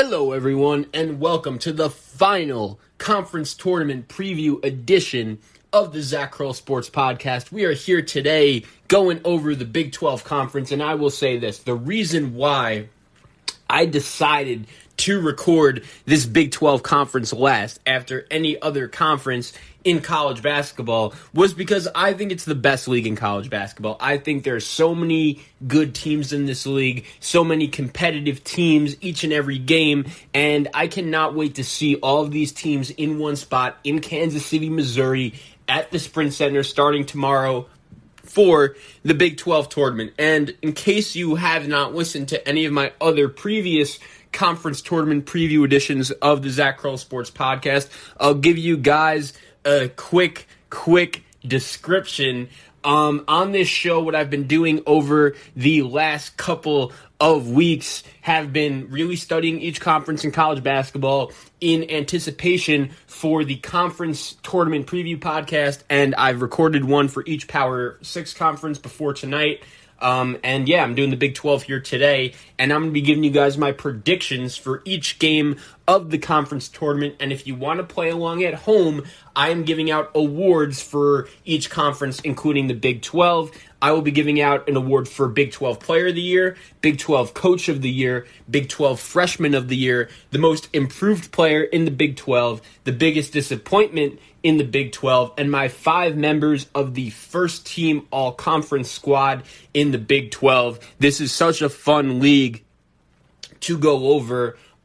Hello, everyone, and welcome to the final conference tournament preview edition of the Zach Kroll Sports Podcast. We are here today going over the Big 12 Conference, and I will say this. The reason why I decided to record this Big 12 Conference last after any other conference in college basketball was because I think it's the best league in college basketball. I think there are so many good teams in this league, so many competitive teams each and every game, and I cannot wait to see all of these teams in one spot in Kansas City, Missouri at the Sprint Center starting tomorrow for the Big 12 tournament. And in case you have not listened to any of my other previous conference tournament preview editions of the Zach Kroll Sports Podcast, I'll give you guys a quick description. On this show, what I've been doing over the last couple of weeks have been really studying each conference in college basketball in anticipation for the conference tournament preview podcast, and I've recorded one for each Power 6 conference before tonight. I'm doing the Big 12 here today, and I'm going to be giving you guys my predictions for each game of the conference tournament. And if you want to play along at home, I am giving out awards for each conference, including the Big 12. I will be giving out an award for Big 12 Player of the Year, Big 12 Coach of the Year, Big 12 Freshman of the Year, the most improved player in the Big 12, the biggest disappointment in the Big 12, and my 5 members of the first team all-conference squad in the Big 12. This is such a fun league to go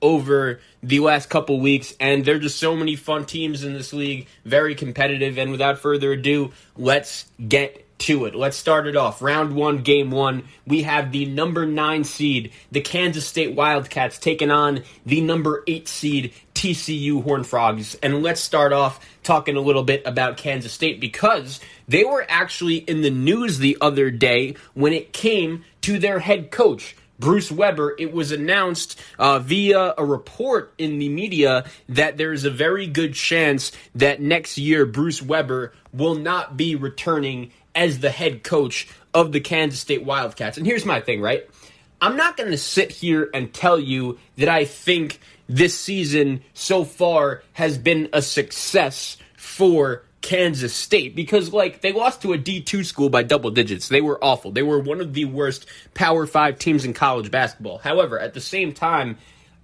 over the last couple weeks, and there are just so many fun teams in this league, very competitive, and without further ado, let's get to it. Let's start it off. Round 1, Game 1, we have the number 9 seed, the Kansas State Wildcats, taking on the number 8 seed, Tcu Horn Frogs. And let's start off talking a little bit about Kansas State because they were actually in the news the other day when it came to their head coach, Bruce Weber. It was announced via a report in the media that there is a very good chance that next year Bruce Weber will not be returning as the head coach of the Kansas State Wildcats. And here's my thing, right? I'm not going to sit here and tell you that I think this season so far has been a success for Kansas State because, they lost to a D2 school by double digits. They were awful. They were one of the worst Power 5 teams in college basketball. However, at the same time,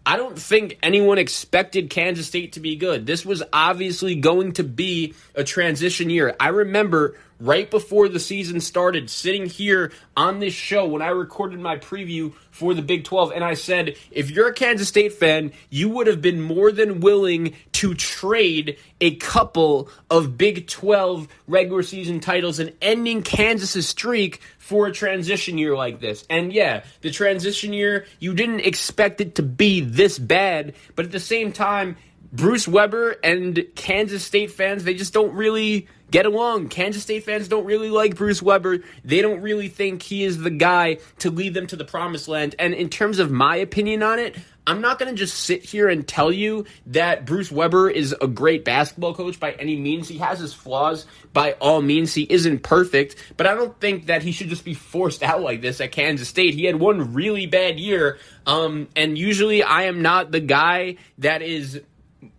I don't think anyone expected Kansas State to be good. This was obviously going to be a transition year. I remember right before the season started, sitting here on this show when I recorded my preview for the Big 12, and I said, if you're a Kansas State fan, you would have been more than willing to trade a couple of Big 12 regular season titles and ending Kansas's streak for a transition year like this. And yeah, the transition year, you didn't expect it to be this bad, but at the same time, Bruce Weber and Kansas State fans, they just don't really get along. Kansas State fans don't really like Bruce Weber. They don't really think he is the guy to lead them to the promised land. And in terms of my opinion on it, I'm not going to just sit here and tell you that Bruce Weber is a great basketball coach by any means. He has his flaws by all means. He isn't perfect, but I don't think that he should just be forced out like this at Kansas State. He had one really bad year, and usually I am not the guy that is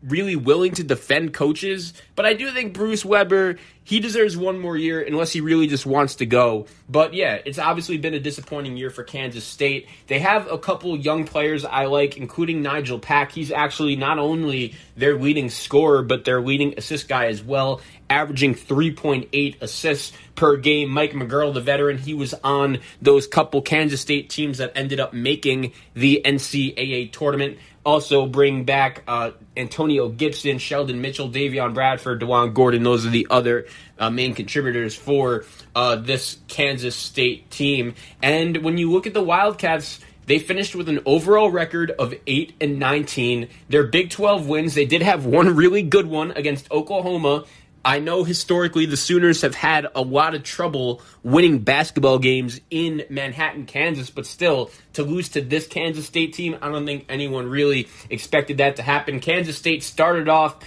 really willing to defend coaches, but I do think Bruce Weber, he deserves one more year unless he really just wants to go. But yeah, it's obviously been a disappointing year for Kansas State. They have a couple young players I like, including Nigel Pack. He's actually not only their leading scorer, but their leading assist guy as well, averaging 3.8 assists per game. Mike McGurl, the veteran, he was on those couple Kansas State teams that ended up making the NCAA tournament. Also bring back Antonio Gibson, Sheldon Mitchell, Davion Bradford, DeJuan Gordon. Those are the other main contributors for this Kansas State team. And when you look at the Wildcats, they finished with an overall record of 8-19. Their Big 12 wins, they did have one really good one against Oklahoma. I know historically the Sooners have had a lot of trouble winning basketball games in Manhattan, Kansas, but still, to lose to this Kansas State team, I don't think anyone really expected that to happen. Kansas State started off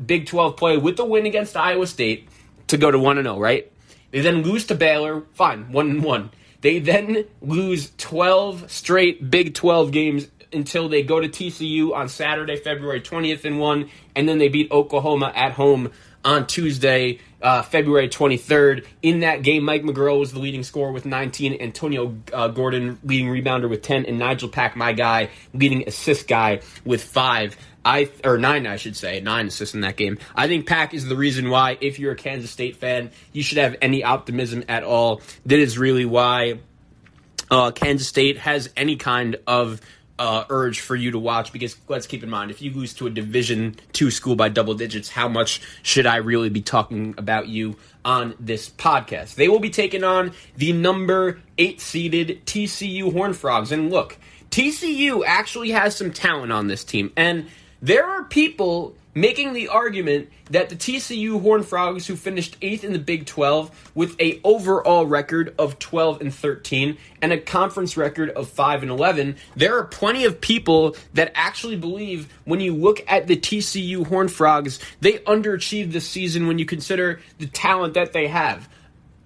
Big 12 play with the win against Iowa State to go to 1-0, right? They then lose to Baylor, fine, 1-1. They then lose 12 straight Big 12 games until they go to TCU on Saturday, February 20th and won, and then they beat Oklahoma at home on Tuesday, February 23rd. In that game, Mike McGurl was the leading scorer with 19, Antonio Gordon leading rebounder with 10, and Nigel Pack, my guy, leading assist guy with 5. 9, I should say. 9 assists in that game. I think Pack is the reason why, if you're a Kansas State fan, you should have any optimism at all. That is really why Kansas State has any kind of urge for you to watch, because let's keep in mind, if you lose to a Division II school by double digits, how much should I really be talking about you on this podcast? They will be taking on the number 8 seeded TCU Horn Frogs. And look, TCU actually has some talent on this team, and there are people making the argument that the TCU Horn Frogs, who finished 8th in the Big 12 with a overall record of 12-13 and a conference record of 5-11, there are plenty of people that actually believe when you look at the TCU Horn Frogs, they underachieved this season when you consider the talent that they have.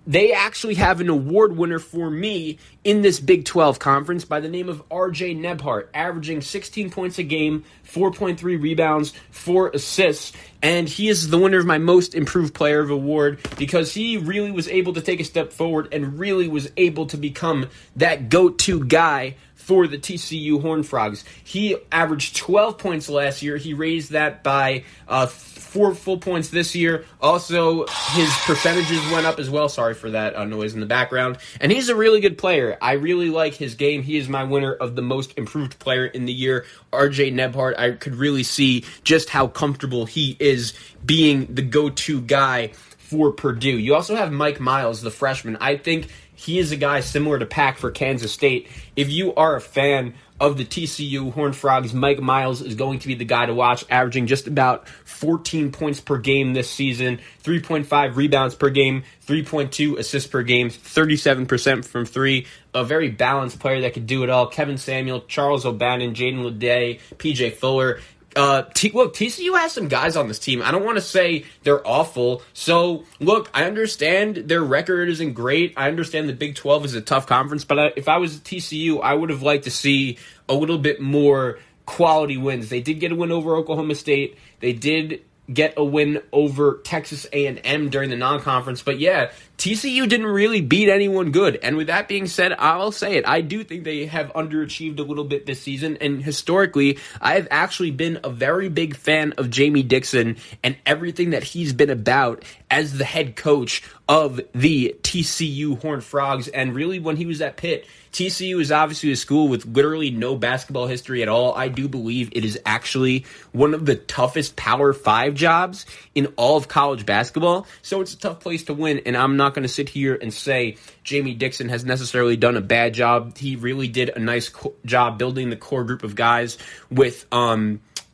They actually have an award winner for me in this Big 12 conference by the name of R.J. Nebhart, averaging 16 points a game, 4.3 rebounds, 4 assists, and he is the winner of my Most Improved Player of Award because he really was able to take a step forward and really was able to become that go-to guy for the TCU Horn Frogs. He averaged 12 points last year. He raised that by 4 full points this year. Also, his percentages went up as well. Sorry for that noise in the background. And he's a really good player. I really like his game. He is my winner of the Most Improved Player in the year, R.J. Nebhart. I could really see just how comfortable he is being the go-to guy for Purdue. You also have Mike Miles, the freshman. I think he is a guy similar to Pack for Kansas State. If you are a fan of the TCU Horned Frogs, Mike Miles is going to be the guy to watch, averaging just about 14 points per game this season, 3.5 rebounds per game, 3.2 assists per game, 37% from 3. A very balanced player that could do it all. Kevin Samuel, Charles O'Bannon, Jaden Leday, PJ Fuller. Look, TCU has some guys on this team. I don't want to say they're awful. So, look, I understand their record isn't great. I understand the Big 12 is a tough conference. But if I was TCU, I would have liked to see a little bit more quality wins. They did get a win over Oklahoma State. They did get a win over Texas A&M during the non-conference. But yeah, TCU didn't really beat anyone good. And with that being said, I'll say it. I do think they have underachieved a little bit this season. And historically, I have actually been a very big fan of Jamie Dixon and everything that he's been about as the head coach of the TCU Horned Frogs. And really, when he was at Pitt, TCU is obviously a school with literally no basketball history at all. I do believe it is actually one of the toughest Power 5 jobs in all of college basketball. So it's a tough place to win, and I'm not going to sit here and say Jamie Dixon has necessarily done a bad job. He really did a nice job building the core group of guys with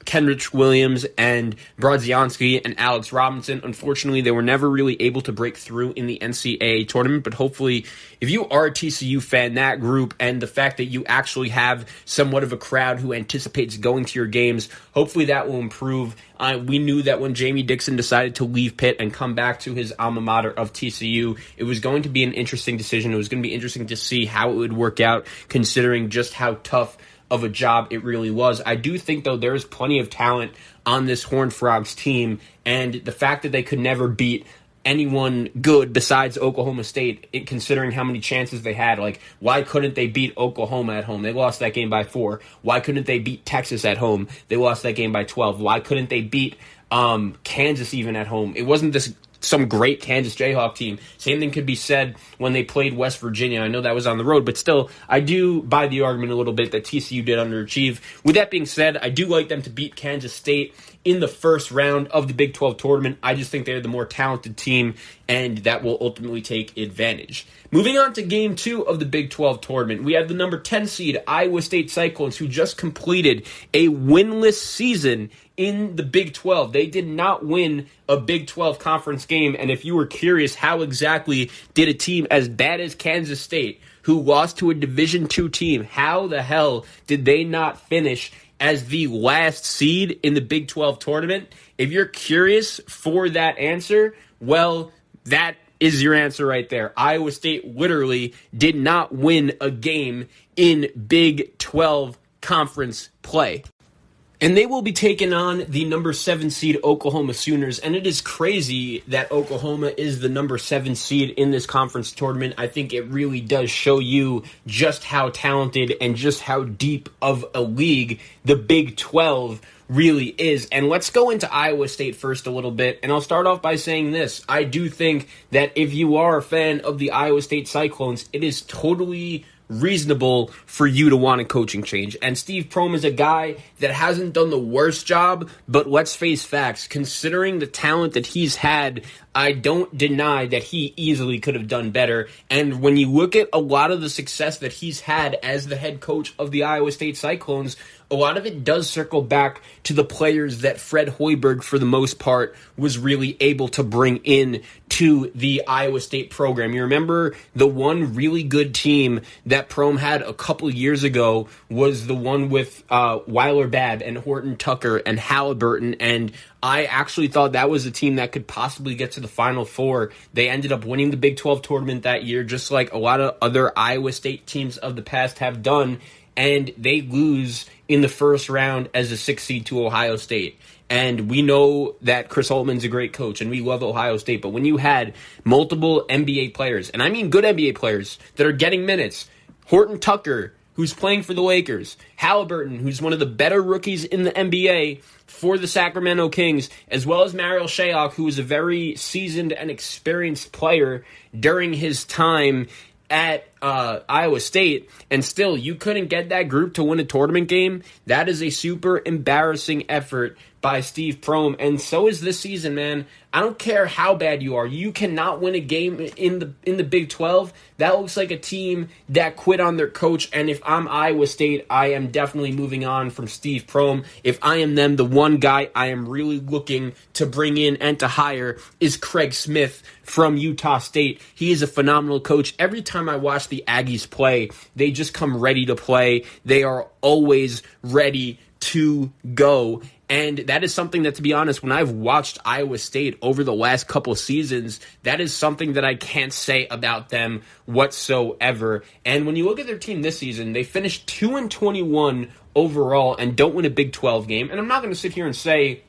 Kenrich Williams and Brodzianski and Alex Robinson. Unfortunately, they were never really able to break through in the NCAA tournament, but hopefully, if you are a TCU fan, that group and the fact that you actually have somewhat of a crowd who anticipates going to your games, hopefully that will improve. We knew that when Jamie Dixon decided to leave Pitt and come back to his alma mater of TCU, it was going to be an interesting decision. It was going to be interesting to see how it would work out, considering just how tough of a job it really was. I do think, though, there is plenty of talent on this Horned Frogs team, and the fact that they could never beat anyone good besides Oklahoma State, considering how many chances they had. Like, why couldn't they beat Oklahoma at home? They lost that game by 4. Why couldn't they beat Texas at home? They lost that game by 12. Why couldn't they beat Kansas even at home? It wasn't some great Kansas Jayhawk team. Same thing could be said when they played West Virginia. I know that was on the road, but still, I do buy the argument a little bit that TCU did underachieve. With that being said, I do like them to beat Kansas State in the first round of the Big 12 tournament. I just think they're the more talented team, and that will ultimately take advantage. Moving on to Game 2 of the Big 12 tournament, we have the number 10 seed Iowa State Cyclones, who just completed a winless season in the Big 12. They did not win a Big 12 conference game, and if you were curious how exactly did a team as bad as Kansas State, who lost to a Division II team, how the hell did they not finish as the last seed in the Big 12 tournament? If you're curious for that answer, well, that is your answer right there. Iowa State literally did not win a game in Big 12 conference play. And they will be taking on the number 7 seed Oklahoma Sooners. And it is crazy that Oklahoma is the number 7 seed in this conference tournament. I think it really does show you just how talented and just how deep of a league the Big 12 really is. And let's go into Iowa State first a little bit. And I'll start off by saying this. I do think that if you are a fan of the Iowa State Cyclones, it is totally reasonable for you to want a coaching change. And Steve Prohm is a guy that hasn't done the worst job, but let's face facts. Considering the talent that he's had, I don't deny that he easily could have done better. And when you look at a lot of the success that he's had as the head coach of the Iowa State Cyclones, a lot of it does circle back to the players that Fred Hoiberg, for the most part, was really able to bring in to the Iowa State program. You remember the one really good team that Prohm had a couple years ago was the one with Weiler Babb and Horton Tucker and Halliburton, and I actually thought that was a team that could possibly get to the Final Four. They ended up winning the Big 12 tournament that year, just like a lot of other Iowa State teams of the past have done, and they lose in the first round as a 6 seed to Ohio State. And we know that Chris Holtman's a great coach, and we love Ohio State. But when you had multiple NBA players, and I mean good NBA players, that are getting minutes, Horton Tucker, who's playing for the Lakers, Halliburton, who's one of the better rookies in the NBA for the Sacramento Kings, as well as Mariel Shayok, who is a very seasoned and experienced player during his time at Iowa State, and still you couldn't get that group to win a tournament game. That is a super embarrassing effort by Steve Prohm, and so is this season, man. I don't care how bad you are. You cannot win a game in the Big 12. That looks like a team that quit on their coach, and if I'm Iowa State, I am definitely moving on from Steve Prohm. If I am them, the one guy I am really looking to bring in and to hire is Craig Smith from Utah State. He is a phenomenal coach. Every time I watch the Aggies play, they just come ready to play. They are always ready to go. And that is something that, to be honest, when I've watched Iowa State over the last couple seasons, that is something that I can't say about them whatsoever. And when you look at their team this season, they finished 2-21 overall and don't win a Big 12 game. And I'm not going to sit here and say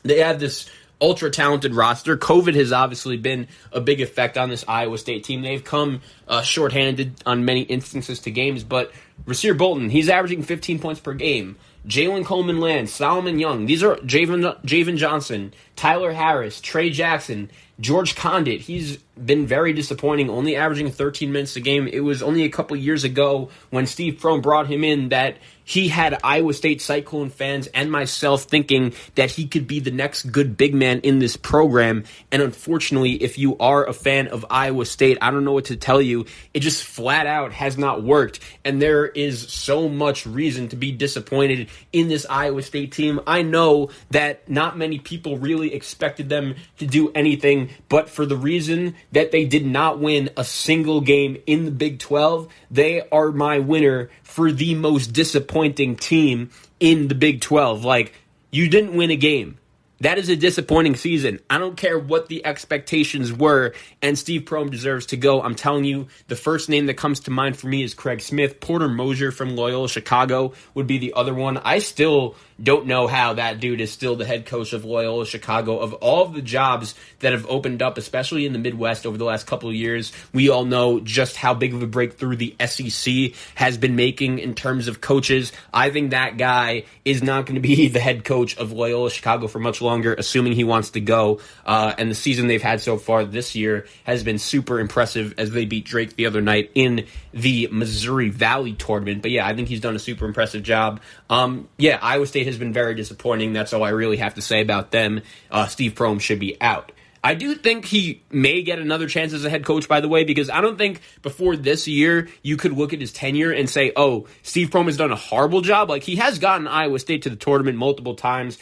they have this ultra-talented roster. COVID has obviously been a big effect on this Iowa State team. They've come shorthanded on many instances to games, but Rasir Bolton, he's averaging 15 points per game. Jalen Coleman-Land, Solomon Young, these are Javen Johnson, Tyler Harris, Trey Jackson, George Condit. He's been very disappointing, only averaging 13 minutes a game. It was only a couple years ago when Steve Prohm brought him in that he had Iowa State Cyclone fans and myself thinking that he could be the next good big man in this program. And unfortunately, if you are a fan of Iowa State, I don't know what to tell you. It just flat out has not worked. And there is so much reason to be disappointed in this Iowa State team. I know that not many people really expected them to do anything, but for the reason that they did not win a single game in the Big 12, they are my winner for the most disappointing team in the Big 12. Like, you didn't win a game. That is a disappointing season. I don't care what the expectations were, and Steve Prohm deserves to go. I'm telling you, the first name that comes to mind for me is Craig Smith. Porter Moser from Loyola Chicago would be the other one. I still don't know how that dude is still the head coach of Loyola Chicago. Of all of the jobs that have opened up, especially in the Midwest over the last couple of years, we all know just how big of a breakthrough the SEC has been making in terms of coaches. I think that guy is not going to be the head coach of Loyola Chicago for much longer, assuming he wants to go. And the season they've had so far this year has been super impressive as they beat Drake the other night in the Missouri Valley tournament. But yeah, I think he's done a super impressive job. Iowa State has been very disappointing. That's all I really have to say about them. Steve Prohm should be out. I do think he may get another chance as a head coach, by the way, because I don't think before this year you could look at his tenure and say, oh, Steve Prohm has done a horrible job. Like, he has gotten Iowa State to the tournament multiple times.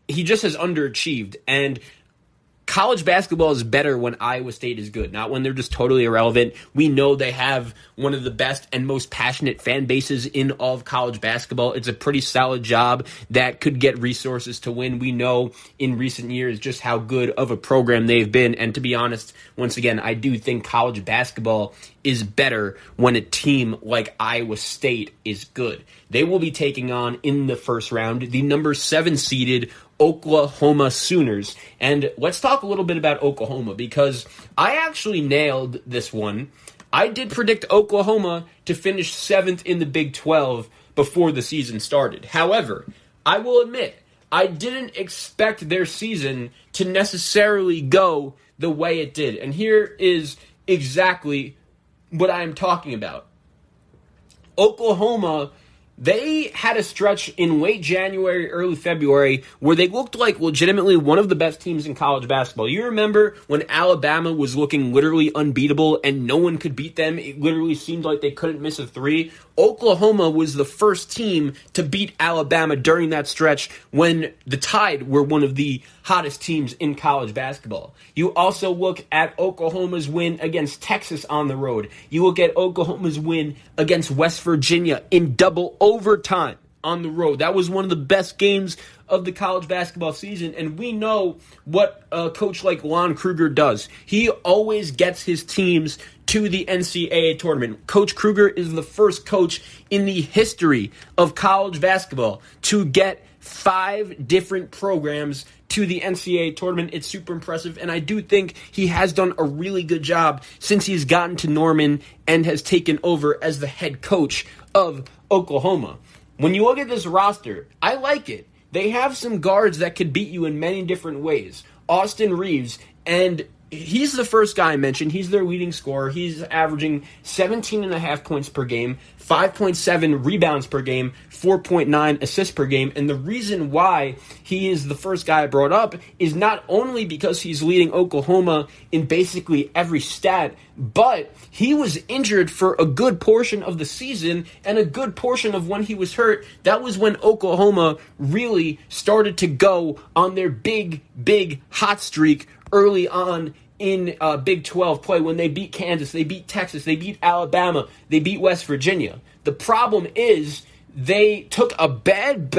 He just has underachieved. And college basketball is better when Iowa State is good, not when they're just totally irrelevant. We know they have one of the best and most passionate fan bases in all of college basketball. It's a pretty solid job that could get resources to win. We know in recent years just how good of a program they've been. And to be honest, once again, I do think college basketball is better when a team like Iowa State is good. They will be taking on, in the first round, the number 7 seeded Oklahoma Sooners. And let's talk a little bit about Oklahoma, because I actually nailed this one. I did predict Oklahoma to finish 7th in the Big 12 before the season started. However, I will admit, I didn't expect their season to necessarily go the way it did. And here is exactly what I am talking about. Oklahoma, they had a stretch in late January, early February, where they looked like legitimately one of the best teams in college basketball. You remember when Alabama was looking literally unbeatable and no one could beat them? It literally seemed like they couldn't miss a three. Oklahoma was the first team to beat Alabama during that stretch when the Tide were one of the hottest teams in college basketball. You also look at Oklahoma's win against Texas on the road. You look at Oklahoma's win against West Virginia in double overtime on the road. That was one of the best games of the college basketball season, and we know what a coach like Lon Kruger does. He always gets his teams to the NCAA tournament. Coach Kruger is the first coach in the history of college basketball to get 5 different programs to the NCAA tournament. It's super impressive, and I do think he has done a really good job since he's gotten to Norman and has taken over as the head coach of Oklahoma. When you look at this roster, I like it. They have some guards that could beat you in many different ways. Austin Reeves, and he's the first guy I mentioned. He's their leading scorer. He's averaging 17.5 points per game, 5.7 rebounds per game, 4.9 assists per game. And the reason why he is the first guy I brought up is not only because he's leading Oklahoma in basically every stat, but he was injured for a good portion of the season, and a good portion of when he was hurt, that was when Oklahoma really started to go on their big hot streak early on in Big 12 play, when they beat Kansas, they beat Texas, they beat Alabama, they beat West Virginia. The problem is they took a bad,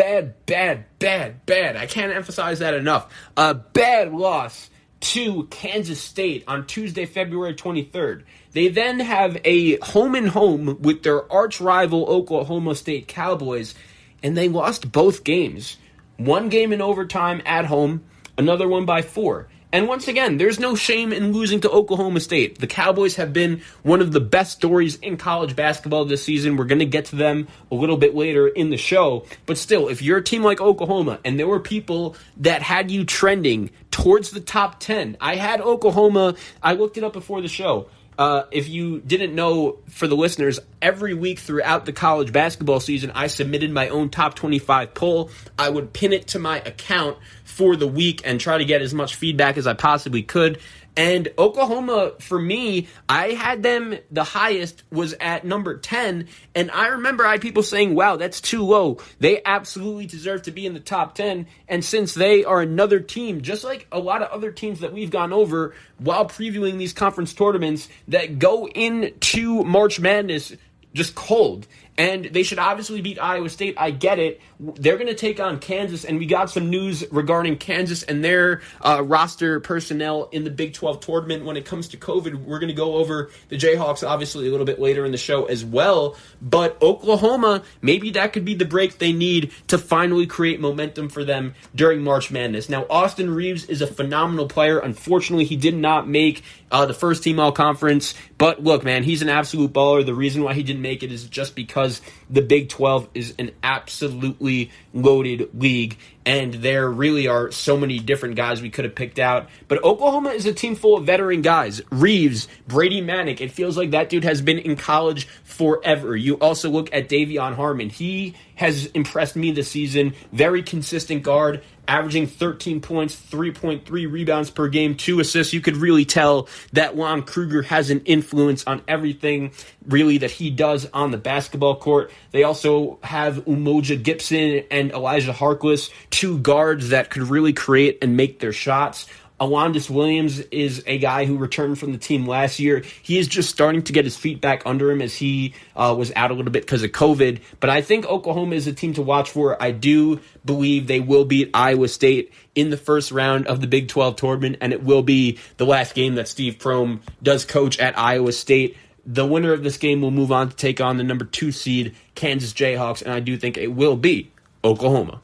I can't emphasize that enough, a bad loss to Kansas State on Tuesday, February 23rd. They then have a home with their arch rival Oklahoma State Cowboys, and they lost both games. One game in overtime at home, another one by 4. And once again, there's no shame in losing to Oklahoma State. The Cowboys have been one of the best stories in college basketball this season. We're going to get to them a little bit later in the show. But still, if you're a team like Oklahoma, and there were people that had you trending towards the top 10, I had Oklahoma, I looked it up before the show. If you didn't know, for the listeners, every week throughout the college basketball season, I submitted my own top 25 poll. I would pin it to my account for the week and try to get as much feedback as I possibly could. And Oklahoma, for me, I had them, the highest was at number 10. And I remember I had people saying, wow, that's too low. They absolutely deserve to be in the top 10. And since they are another team, just like a lot of other teams that we've gone over while previewing these conference tournaments, that go into March Madness just cold. And they should obviously beat Iowa State. I get it. They're going to take on Kansas, and we got some news regarding Kansas and their roster personnel in the Big 12 tournament. When it comes to COVID, we're going to go over the Jayhawks, obviously, a little bit later in the show as well. But Oklahoma, maybe that could be the break they need to finally create momentum for them during March Madness. Now, Austin Reeves is a phenomenal player. Unfortunately, he did not make the first team all-conference. But look, man, he's an absolute baller. The reason why he didn't make it is just because the Big 12 is an absolutely loaded league, and there really are so many different guys we could have picked out. But Oklahoma is a team full of veteran guys. Reeves, Brady Manick, it feels like that dude has been in college forever. You also look at Davion Harmon. He has impressed me this season. Very consistent guard, averaging 13 points, 3.3 rebounds per game, 2 assists. You could really tell that Lon Kruger has an influence on everything, really, that he does on the basketball court. They also have Umoja Gibson and Elijah Harkless, 2 guards that could really create and make their shots. Alondas Williams is a guy who returned from the team last year. He is just starting to get his feet back under him as he was out a little bit because of COVID. But I think Oklahoma is a team to watch for. I do believe they will beat Iowa State in the first round of the Big 12 tournament, and it will be the last game that Steve Prohm does coach at Iowa State. the winner of this game will move on to take on the number 2 seed Kansas Jayhawks, and I do think it will be Oklahoma.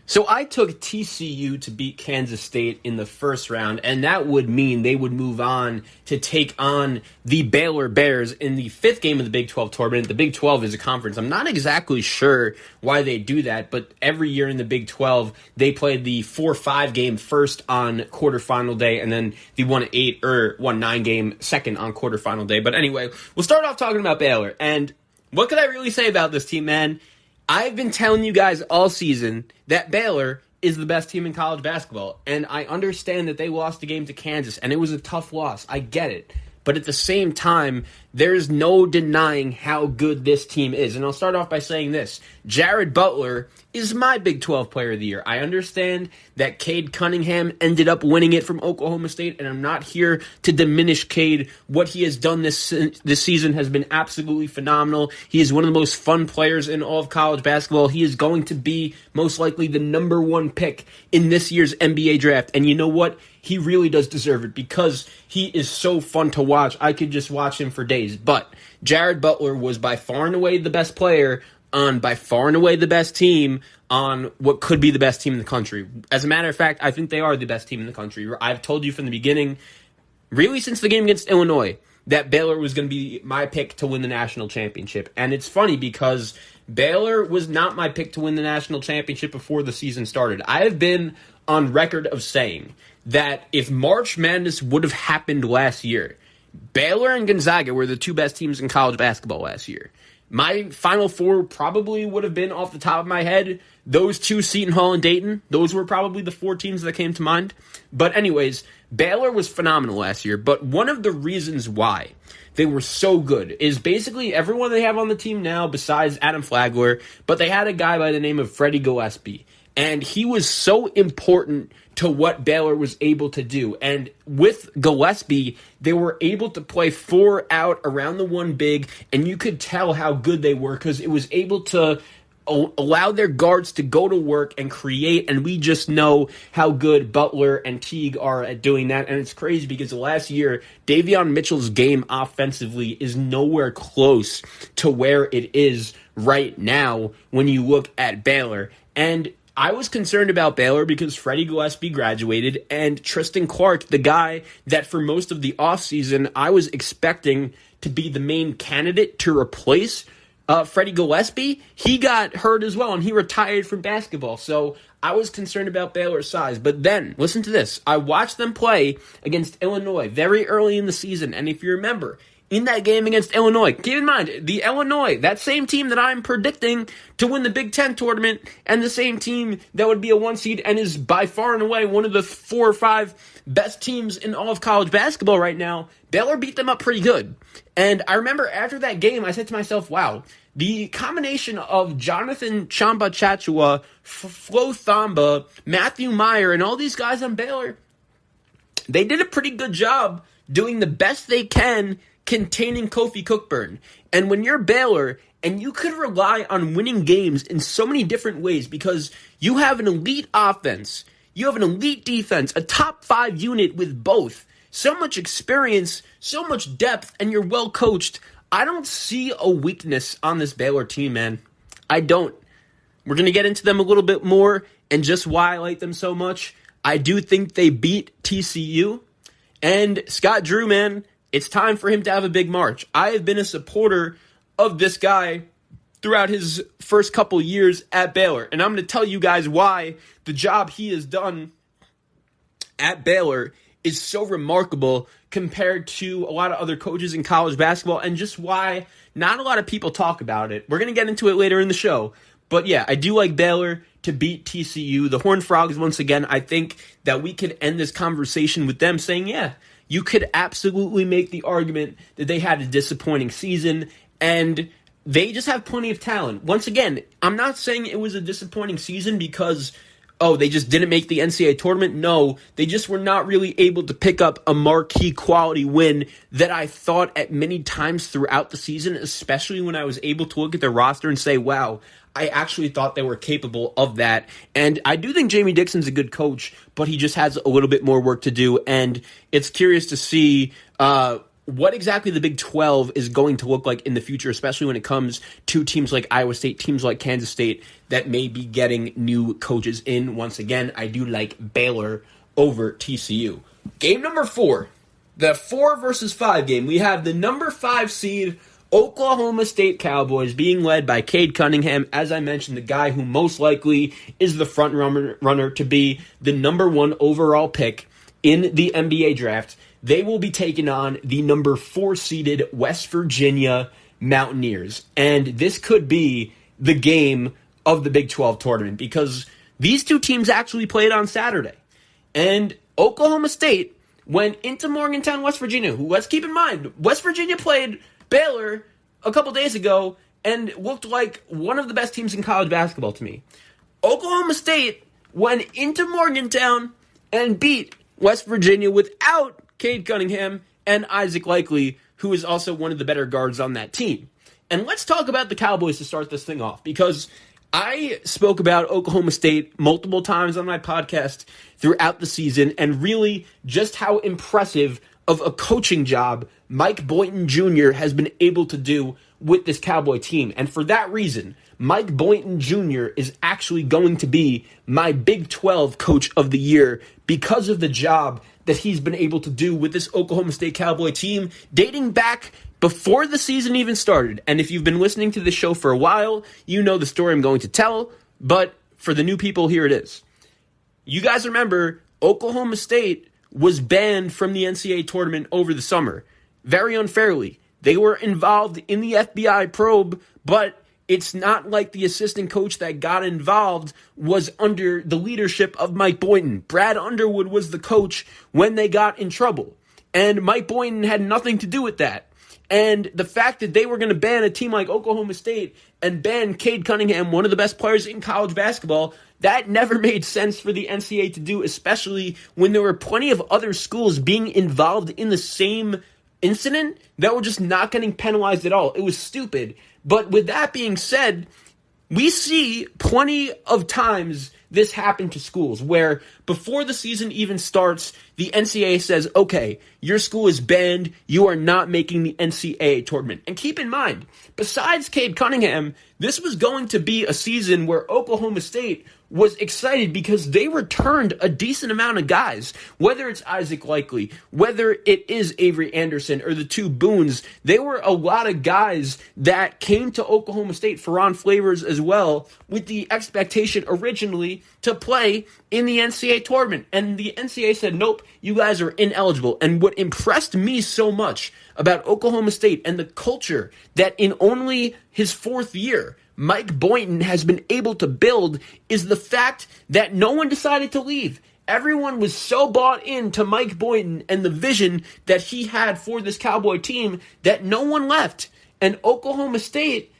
So I took TCU to beat Kansas State in the first round, and that would mean they would move on to take on the Baylor Bears in the 5th game of the Big 12 tournament. The Big 12 is a conference. I'm not exactly sure why they do that, but every year in the Big 12, they play the 4-5 game first on quarterfinal day, and then the 1-8 or 1-9 game second on quarterfinal day. But anyway, we'll start off talking about Baylor, and what could I really say about this team, man? I've been telling you guys all season that Baylor is the best team in college basketball, and I understand that they lost the game to Kansas, and it was a tough loss. I get it. But at the same time, there's no denying how good this team is. And I'll start off by saying this. Jared Butler is my Big 12 Player of the Year. I understand that Cade Cunningham ended up winning it from Oklahoma State, and I'm not here to diminish Cade. What he has done this season has been absolutely phenomenal. He is one of the most fun players in all of college basketball. He is going to be most likely the number 1 pick in this year's NBA draft. And you know what? He really does deserve it because he is so fun to watch. I could just watch him for days. But Jared Butler was by far and away the best player on by far and away the best team on what could be the best team in the country. As a matter of fact, I think they are the best team in the country. I've told you from the beginning, really since the game against Illinois, that Baylor was going to be my pick to win the national championship. And it's funny because Baylor was not my pick to win the national championship before the season started. I have been on record of saying that if March Madness would have happened last year, Baylor and Gonzaga were the 2 best teams in college basketball last year. My Final Four probably would have been, off the top of my head, those 2, Seton Hall and Dayton. Those were probably the 4 teams that came to mind. But anyways, Baylor was phenomenal last year. But one of the reasons why they were so good is basically everyone they have on the team now besides Adam Flagler, but they had a guy by the name of Freddie Gillespie. And he was so important to what Baylor was able to do. And with Gillespie, they were able to play 4 out around the 1 big, and you could tell how good they were because it was able to allow their guards to go to work and create, and we just know how good Butler and Teague are at doing that. And it's crazy because last year, Davion Mitchell's game offensively is nowhere close to where it is right now when you look at Baylor. And I was concerned about Baylor because Freddie Gillespie graduated, and Tristan Clark, the guy that for most of the offseason I was expecting to be the main candidate to replace Freddie Gillespie, he got hurt as well, and he retired from basketball. So I was concerned about Baylor's size. But then, listen to this. I watched them play against Illinois very early in the season, and if you remember, in that game against Illinois, keep in mind, the Illinois, that same team that I'm predicting to win the Big Ten tournament, and the same team that would be a 1 seed and is by far and away one of the 4 or 5 best teams in all of college basketball right now, Baylor beat them up pretty good. And I remember after that game, I said to myself, wow, the combination of Jonathan Chamba Chachua, Flo Thamba, Matthew Meyer, and all these guys on Baylor, they did a pretty good job doing the best they can containing Kofi Cookburn. And when you're Baylor, and you could rely on winning games in so many different ways because you have an elite offense, you have an elite defense, a top 5 unit with both, so much experience, so much depth, and you're well coached. I don't see a weakness on this Baylor team, man. I don't. We're going to get into them a little bit more and just why I like them so much. I do think they beat TCU. And Scott Drew, man, it's time for him to have a big March. I have been a supporter of this guy throughout his first couple years at Baylor. And I'm going to tell you guys why the job he has done at Baylor is so remarkable compared to a lot of other coaches in college basketball, and just why not a lot of people talk about it. We're going to get into it later in the show. But yeah, I do like Baylor to beat TCU. The Horned Frogs, once again, I think that we could end this conversation with them saying, yeah, you could absolutely make the argument that they had a disappointing season, and they just have plenty of talent. Once again, I'm not saying it was a disappointing season because, they just didn't make the NCAA tournament. No, they just were not really able to pick up a marquee quality win that I thought at many times throughout the season, especially when I was able to look at their roster and say, wow, I actually thought they were capable of that. And I do think Jamie Dixon's a good coach, but he just has a little bit more work to do. And it's curious to see what exactly the Big 12 is going to look like in the future, especially when it comes to teams like Iowa State, teams like Kansas State that may be getting new coaches in. Once again, I do like Baylor over TCU. Game number 4, the 4 versus 5 game. We have the number 5 seed Oklahoma State Cowboys being led by Cade Cunningham, as I mentioned, the guy who most likely is the front runner to be the number 1 overall pick in the NBA draft. They will be taking on the number 4 seeded West Virginia Mountaineers. And this could be the game of the Big 12 tournament because these two teams actually played on Saturday. And Oklahoma State went into Morgantown, West Virginia, who, let's keep in mind, West Virginia played Baylor a couple days ago and looked like one of the best teams in college basketball to me. Oklahoma State went into Morgantown and beat West Virginia without Cade Cunningham and Isaac Likely, who is also one of the better guards on that team. And let's talk about the Cowboys to start this thing off, because I spoke about Oklahoma State multiple times on my podcast throughout the season, and really just how impressive of a coaching job Mike Boynton Jr. has been able to do with this Cowboy team. And for that reason, Mike Boynton Jr. is actually going to be my Big 12 Coach of the Year because of the job that he's been able to do with this Oklahoma State Cowboy team dating back before the season even started. And if you've been listening to this show for a while, you know the story I'm going to tell, but for the new people, here it is. You guys remember Oklahoma State was banned from the NCAA tournament over the summer, very unfairly. They were involved in the FBI probe, but it's not like the assistant coach that got involved was under the leadership of Mike Boynton. Brad Underwood was the coach when they got in trouble, and Mike Boynton had nothing to do with that. And the fact that they were going to ban a team like Oklahoma State and ban Cade Cunningham, one of the best players in college basketball, that never made sense for the NCAA to do, especially when there were plenty of other schools being involved in the same incident that were just not getting penalized at all. It was stupid. But with that being said, we see plenty of times this happen to schools where before the season even starts, the NCAA says, okay, your school is banned. You are not making the NCAA tournament. And keep in mind, besides Cade Cunningham, this was going to be a season where Oklahoma State was excited because they returned a decent amount of guys, whether it's Isaac Likely, whether it is Avery Anderson or the two Boones. There were a lot of guys that came to Oklahoma State for Ron Flavors as well, with the expectation originally to play in the NCAA tournament. And the NCAA said, nope, you guys are ineligible. And what impressed me so much about Oklahoma State and the culture that in only his 4th year, Mike Boynton has been able to build is the fact that no one decided to leave. Everyone was so bought into Mike Boynton and the vision that he had for this Cowboy team that no one left. And Oklahoma State,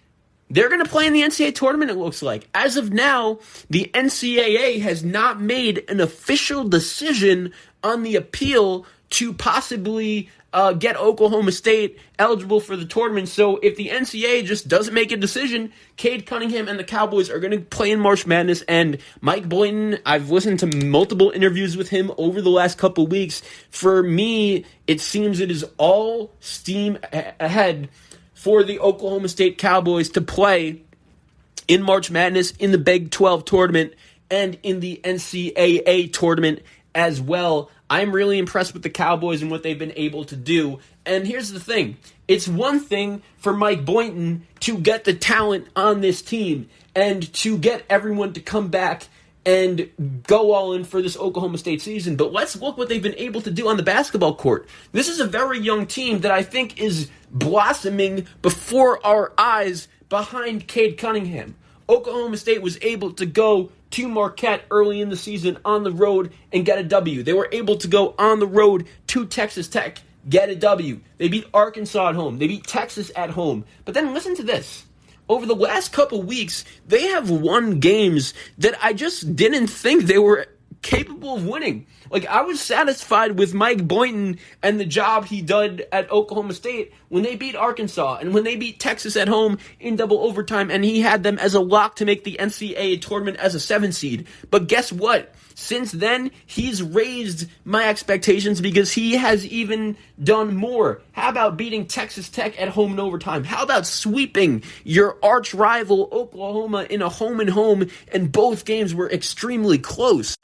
they're going to play in the NCAA tournament, it looks like. As of now, the NCAA has not made an official decision on the appeal to possibly get Oklahoma State eligible for the tournament. So if the NCAA just doesn't make a decision, Cade Cunningham and the Cowboys are going to play in March Madness. And Mike Boynton, I've listened to multiple interviews with him over the last couple weeks. For me, it seems it is all steam ahead for the Oklahoma State Cowboys to play in March Madness, in the Big 12 tournament, and in the NCAA tournament as well. I'm really impressed with the Cowboys and what they've been able to do. And here's the thing. It's one thing for Mike Boynton to get the talent on this team and to get everyone to come back and go all in for this Oklahoma State season. But let's look what they've been able to do on the basketball court. This is a very young team that I think is blossoming before our eyes behind Cade Cunningham. Oklahoma State was able to go to Marquette early in the season on the road and get a W. They were able to go on the road to Texas Tech, get a W. They beat Arkansas at home. They beat Texas at home. But then listen to this. Over the last couple weeks, they have won games that I just didn't think they were capable of winning. Like, I was satisfied with Mike Boynton and the job he did at Oklahoma State when they beat Arkansas and when they beat Texas at home in double overtime, and he had them as a lock to make the NCAA tournament as a 7 seed. But guess what? Since then, he's raised my expectations because he has even done more. How about beating Texas Tech at home in overtime? How about sweeping your arch rival Oklahoma in a home-and-home, and both games were extremely close?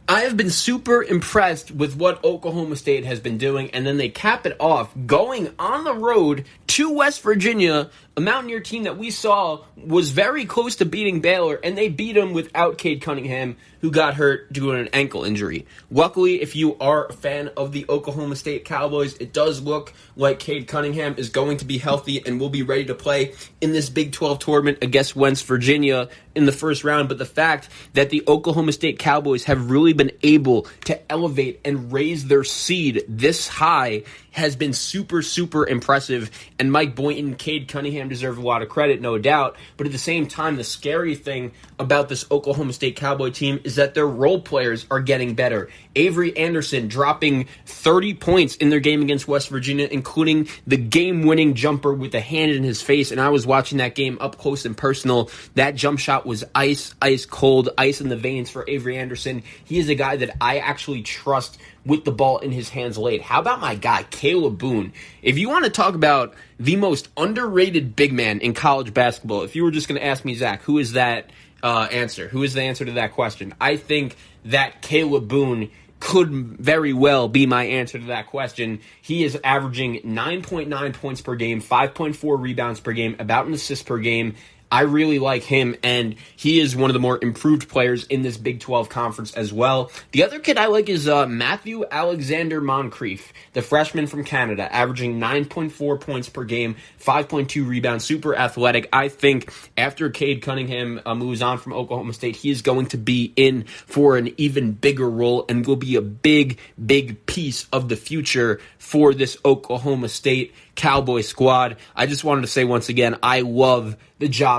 I have been super impressed with what Oklahoma State has been doing, and then they cap it off going on the road to West Virginia, a Mountaineer team that we saw was very close to beating Baylor, and they beat them without Cade Cunningham, who got hurt due to an ankle injury. Luckily, if you are a fan of the Oklahoma State Cowboys, it does look like Cade Cunningham is going to be healthy and will be ready to play in this Big 12 tournament against West Virginia in the first round. But the fact that the Oklahoma State Cowboys have really been able to elevate and raise their seed this high has been super, super impressive. And Mike Boynton, Cade Cunningham deserve a lot of credit, no doubt. But at the same time, the scary thing about this Oklahoma State Cowboy team is that their role players are getting better. Avery Anderson dropping 30 points in their game against West Virginia, including the game-winning jumper with a hand in his face. And I was watching that game up close and personal. That jump shot was ice cold, ice in the veins for Avery Anderson. He is a guy that I actually trust with the ball in his hands late. How about my guy, Kayla Boone? If you want to talk about the most underrated big man in college basketball, if you were just going to ask me, Zach, who is that answer? Who is the answer to that question? I think that Kayla Boone could very well be my answer to that question. He is averaging 9.9 points per game, 5.4 rebounds per game, about an assist per game. I really like him, and he is one of the more improved players in this Big 12 conference as well. The other kid I like is Matthew Alexander Moncrief, the freshman from Canada, averaging 9.4 points per game, 5.2 rebounds, super athletic. I think after Cade Cunningham moves on from Oklahoma State, he is going to be in for an even bigger role and will be a big, big piece of the future for this Oklahoma State Cowboy squad. I just wanted to say once again, I love the job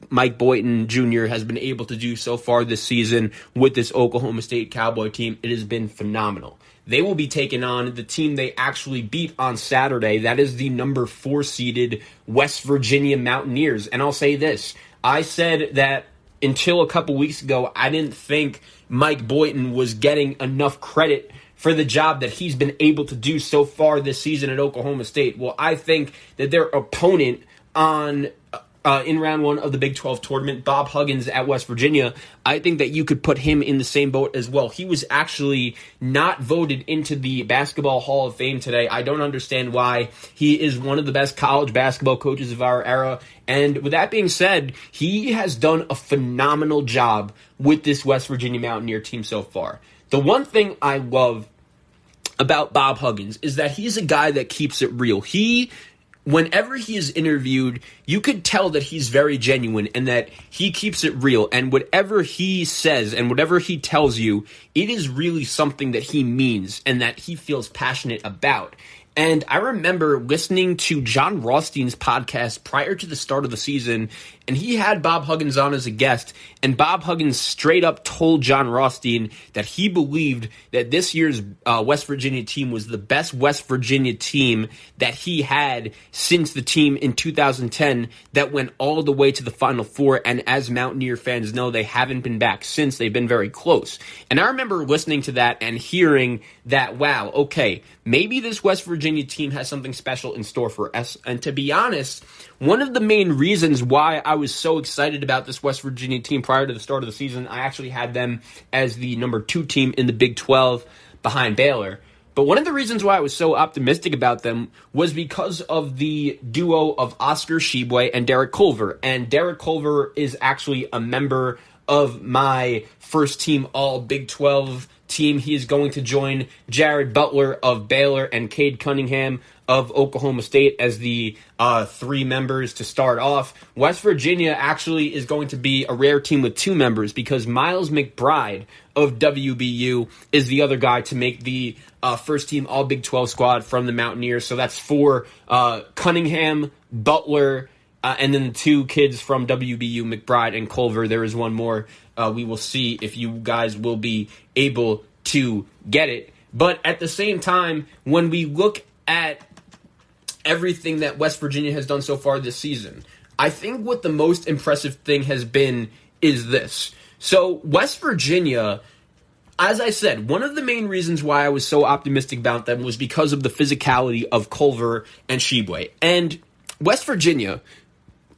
Mike Boynton Jr. has been able to do so far this season with this Oklahoma State Cowboy team. It has been phenomenal. They will be taking on the team they actually beat on Saturday. That is the number 4 seeded West Virginia Mountaineers. And I'll say this, I said that until a couple weeks ago, I didn't think Mike Boynton was getting enough credit for the job that he's been able to do so far this season at Oklahoma State. Well, I think that their opponent in round 1 of the Big 12 tournament, Bob Huggins at West Virginia, I think that you could put him in the same boat as well. He was actually not voted into the Basketball Hall of Fame today. I don't understand why. He is one of the best college basketball coaches of our era. And with that being said, he has done a phenomenal job with this West Virginia Mountaineer team so far. The one thing I love about Bob Huggins is that he's a guy that keeps it real. Whenever he is interviewed, you could tell that he's very genuine and that he keeps it real. And whatever he says and whatever he tells you, it is really something that he means and that he feels passionate about. And I remember listening to John Rothstein's podcast prior to the start of the season, and he had Bob Huggins on as a guest, and Bob Huggins straight up told John Rothstein that he believed that this year's West Virginia team was the best West Virginia team that he had since the team in 2010 that went all the way to the Final Four, and as Mountaineer fans know, they haven't been back since. They've been very close. And I remember listening to that and hearing that, wow, okay, maybe this West Virginia team has something special in store for us. And to be honest, one of the main reasons why I was so excited about this West Virginia team prior to the start of the season, I actually had them as the number 2 team in the Big 12 behind Baylor. But one of the reasons why I was so optimistic about them was because of the duo of Oscar Tshiebwe and Derek Culver. And Derek Culver is actually a member of my first team all Big 12 team. He is going to join Jared Butler of Baylor and Cade Cunningham of Oklahoma State as the 3 members to start off. West Virginia actually is going to be a rare team with 2 members because Miles McBride of WBU is the other guy to make the first team all Big 12 squad from the Mountaineers. So that's 4 Cunningham, Butler, And then the two kids from WBU, McBride and Culver. There is one more. We will see if you guys will be able to get it. But at the same time, when we look at everything that West Virginia has done so far this season, I think what the most impressive thing has been is this. So West Virginia, as I said, one of the main reasons why I was so optimistic about them was because of the physicality of Culver and Sheboy. And West Virginia,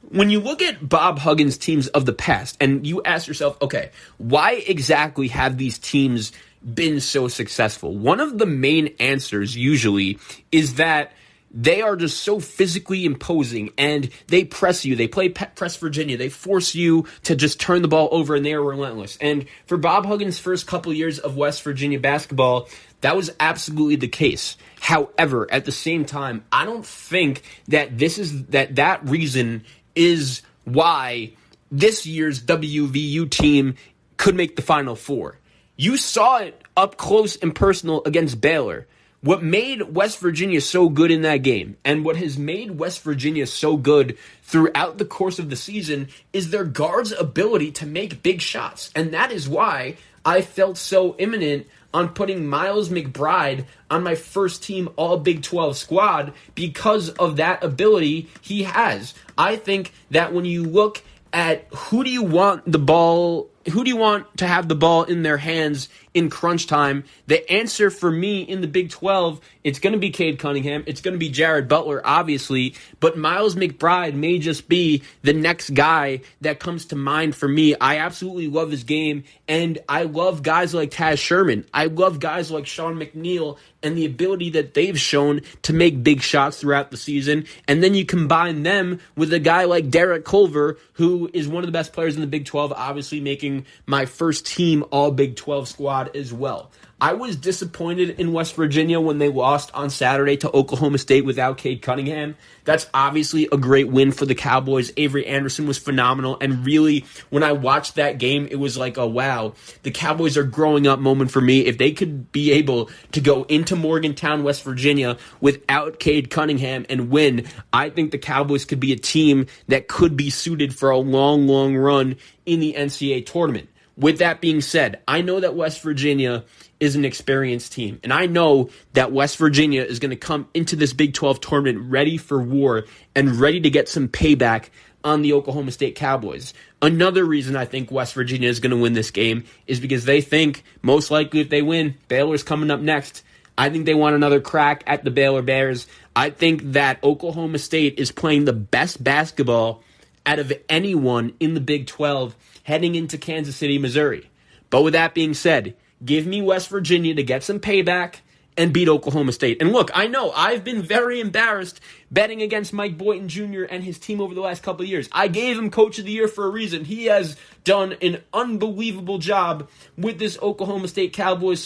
when you look at Bob Huggins' teams of the past and you ask yourself, okay, why exactly have these teams been so successful? One of the main answers usually is that they are just so physically imposing, and they press you. They play press Virginia. They force you to just turn the ball over, and they are relentless. And for Bob Huggins' first couple years of West Virginia basketball, that was absolutely the case. However, at the same time, I don't think that that reason is why this year's WVU team could make the Final Four. You saw it up close and personal against Baylor. What made West Virginia so good in that game, and what has made West Virginia so good throughout the course of the season, is their guards' ability to make big shots. And that is why I felt so imminent on putting Miles McBride on my first team all Big 12 squad because of that ability he has. I think that when you look at who do you want to have the ball in their hands in crunch time, the answer for me in the Big 12, it's going to be Cade Cunningham. It's going to be Jared Butler, obviously. But Miles McBride may just be the next guy that comes to mind for me. I absolutely love his game, and I love guys like Taz Sherman. I love guys like Sean McNeil and the ability that they've shown to make big shots throughout the season. And then you combine them with a guy like Derek Culver, who is one of the best players in the Big 12, obviously making my first team all Big 12 squad as well. I was disappointed in West Virginia when they lost on Saturday to Oklahoma State without Cade Cunningham. That's obviously a great win for the Cowboys. Avery Anderson was phenomenal, and really, when I watched that game, it was like, oh wow, the Cowboys are growing up moment for me. If they could be able to go into Morgantown, West Virginia without Cade Cunningham and win, I think the Cowboys could be a team that could be suited for a long, long run in the NCAA tournament. With that being said, I know that West Virginia is an experienced team, and I know that West Virginia is going to come into this Big 12 tournament ready for war and ready to get some payback on the Oklahoma State Cowboys. Another reason I think West Virginia is going to win this game is because they think, most likely if they win, Baylor's coming up next. I think they want another crack at the Baylor Bears. I think that Oklahoma State is playing the best basketball out of anyone in the Big 12 heading into Kansas City, Missouri. But with that being said, give me West Virginia to get some payback and beat Oklahoma State. And look, I know I've been very embarrassed betting against Mike Boynton Jr. and his team over the last couple of years. I gave him Coach of the Year for a reason. He has done an unbelievable job with this Oklahoma State Cowboys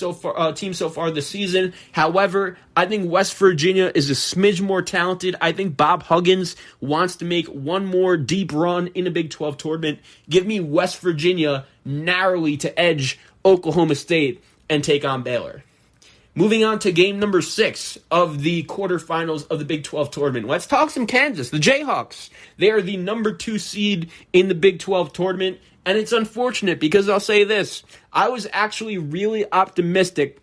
team so far this season. However, I think West Virginia is a smidge more talented. I think Bob Huggins wants to make one more deep run in a Big 12 tournament. Give me West Virginia narrowly to edge Oklahoma State and take on Baylor. Moving on to game number 6 of the quarterfinals of the Big 12 tournament. Let's talk some Kansas. The Jayhawks, they are the number 2 seed in the Big 12 tournament, and it's unfortunate because I'll say this. I was actually really optimistic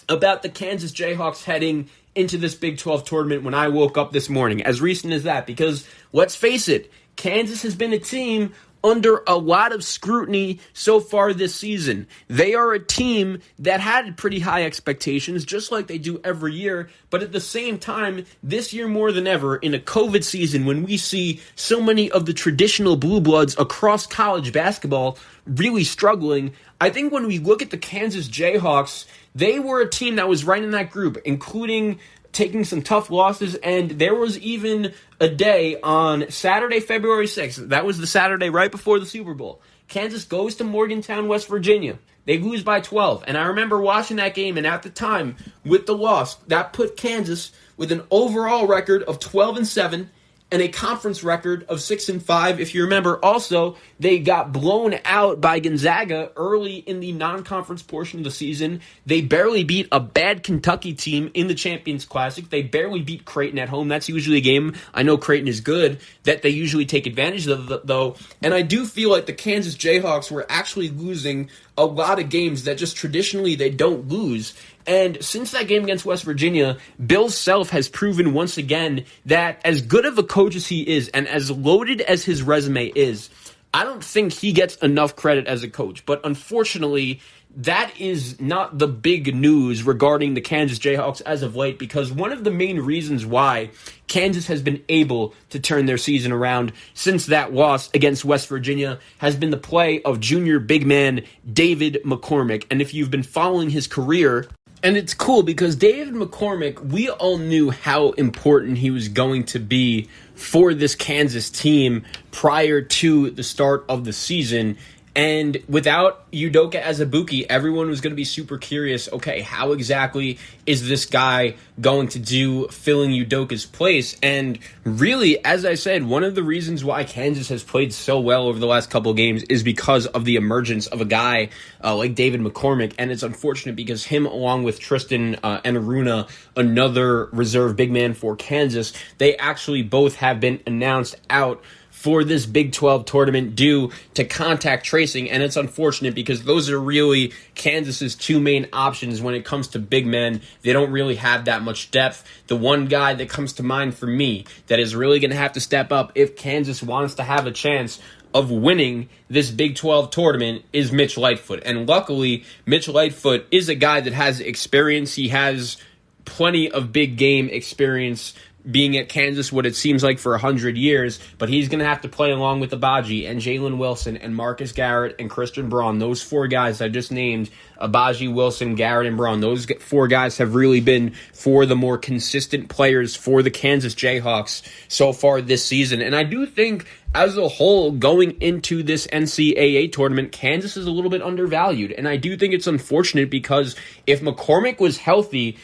about the Kansas Jayhawks heading into this Big 12 tournament when I woke up this morning, as recent as that, because let's face it, Kansas has been a team under a lot of scrutiny so far this season. They are a team that had pretty high expectations, just like they do every year, but at the same time, this year more than ever, in a COVID season when we see so many of the traditional blue bloods across college basketball really struggling, I think when we look at the Kansas Jayhawks, they were a team that was right in that group, including taking some tough losses, and there was even a day on Saturday, February 6th. That was the Saturday right before the Super Bowl. Kansas goes to Morgantown, West Virginia. They lose by 12, and I remember watching that game, and at the time, with the loss, that put Kansas with an overall record of 12-7 and a conference record of 6-5. If you remember, also, they got blown out by Gonzaga early in the non-conference portion of the season. They barely beat a bad Kentucky team in the Champions Classic. They barely beat Creighton at home. That's usually a game, I know Creighton is good, that they usually take advantage of, though. And I do feel like the Kansas Jayhawks were actually losing a lot of games that just traditionally they don't lose. And since that game against West Virginia, Bill Self has proven once again that as good of a coach as he is and as loaded as his resume is, I don't think he gets enough credit as a coach. But unfortunately, that is not the big news regarding the Kansas Jayhawks as of late, because one of the main reasons why Kansas has been able to turn their season around since that loss against West Virginia has been the play of junior big man David McCormick. And if you've been following his career, and it's cool because David McCormick, we all knew how important he was going to be for this Kansas team prior to the start of the season. And without Udoka Azubuike, everyone was going to be super curious, okay, how exactly is this guy going to do filling Udoka's place? And really, as I said, one of the reasons why Kansas has played so well over the last couple of games is because of the emergence of a guy like David McCormick. And it's unfortunate because him, along with Tristan Enaruna, another reserve big man for Kansas, they actually both have been announced out for this Big 12 tournament due to contact tracing, and it's unfortunate because those are really Kansas's two main options when it comes to big men. They don't really have that much depth. The one guy that comes to mind for me that is really going to have to step up if Kansas wants to have a chance of winning this Big 12 tournament is Mitch Lightfoot. And luckily, Mitch Lightfoot is a guy that has experience. He has plenty of big game experience being at Kansas what it seems like for 100 years, but he's going to have to play along with Abaji and Jalen Wilson and Marcus Garrett and Christian Braun. Those four guys I just named, Abaji, Wilson, Garrett, and Braun, those four guys have really been four of the more consistent players for the Kansas Jayhawks so far this season. And I do think as a whole, going into this NCAA tournament, Kansas is a little bit undervalued. And I do think it's unfortunate because if McCormick was healthy,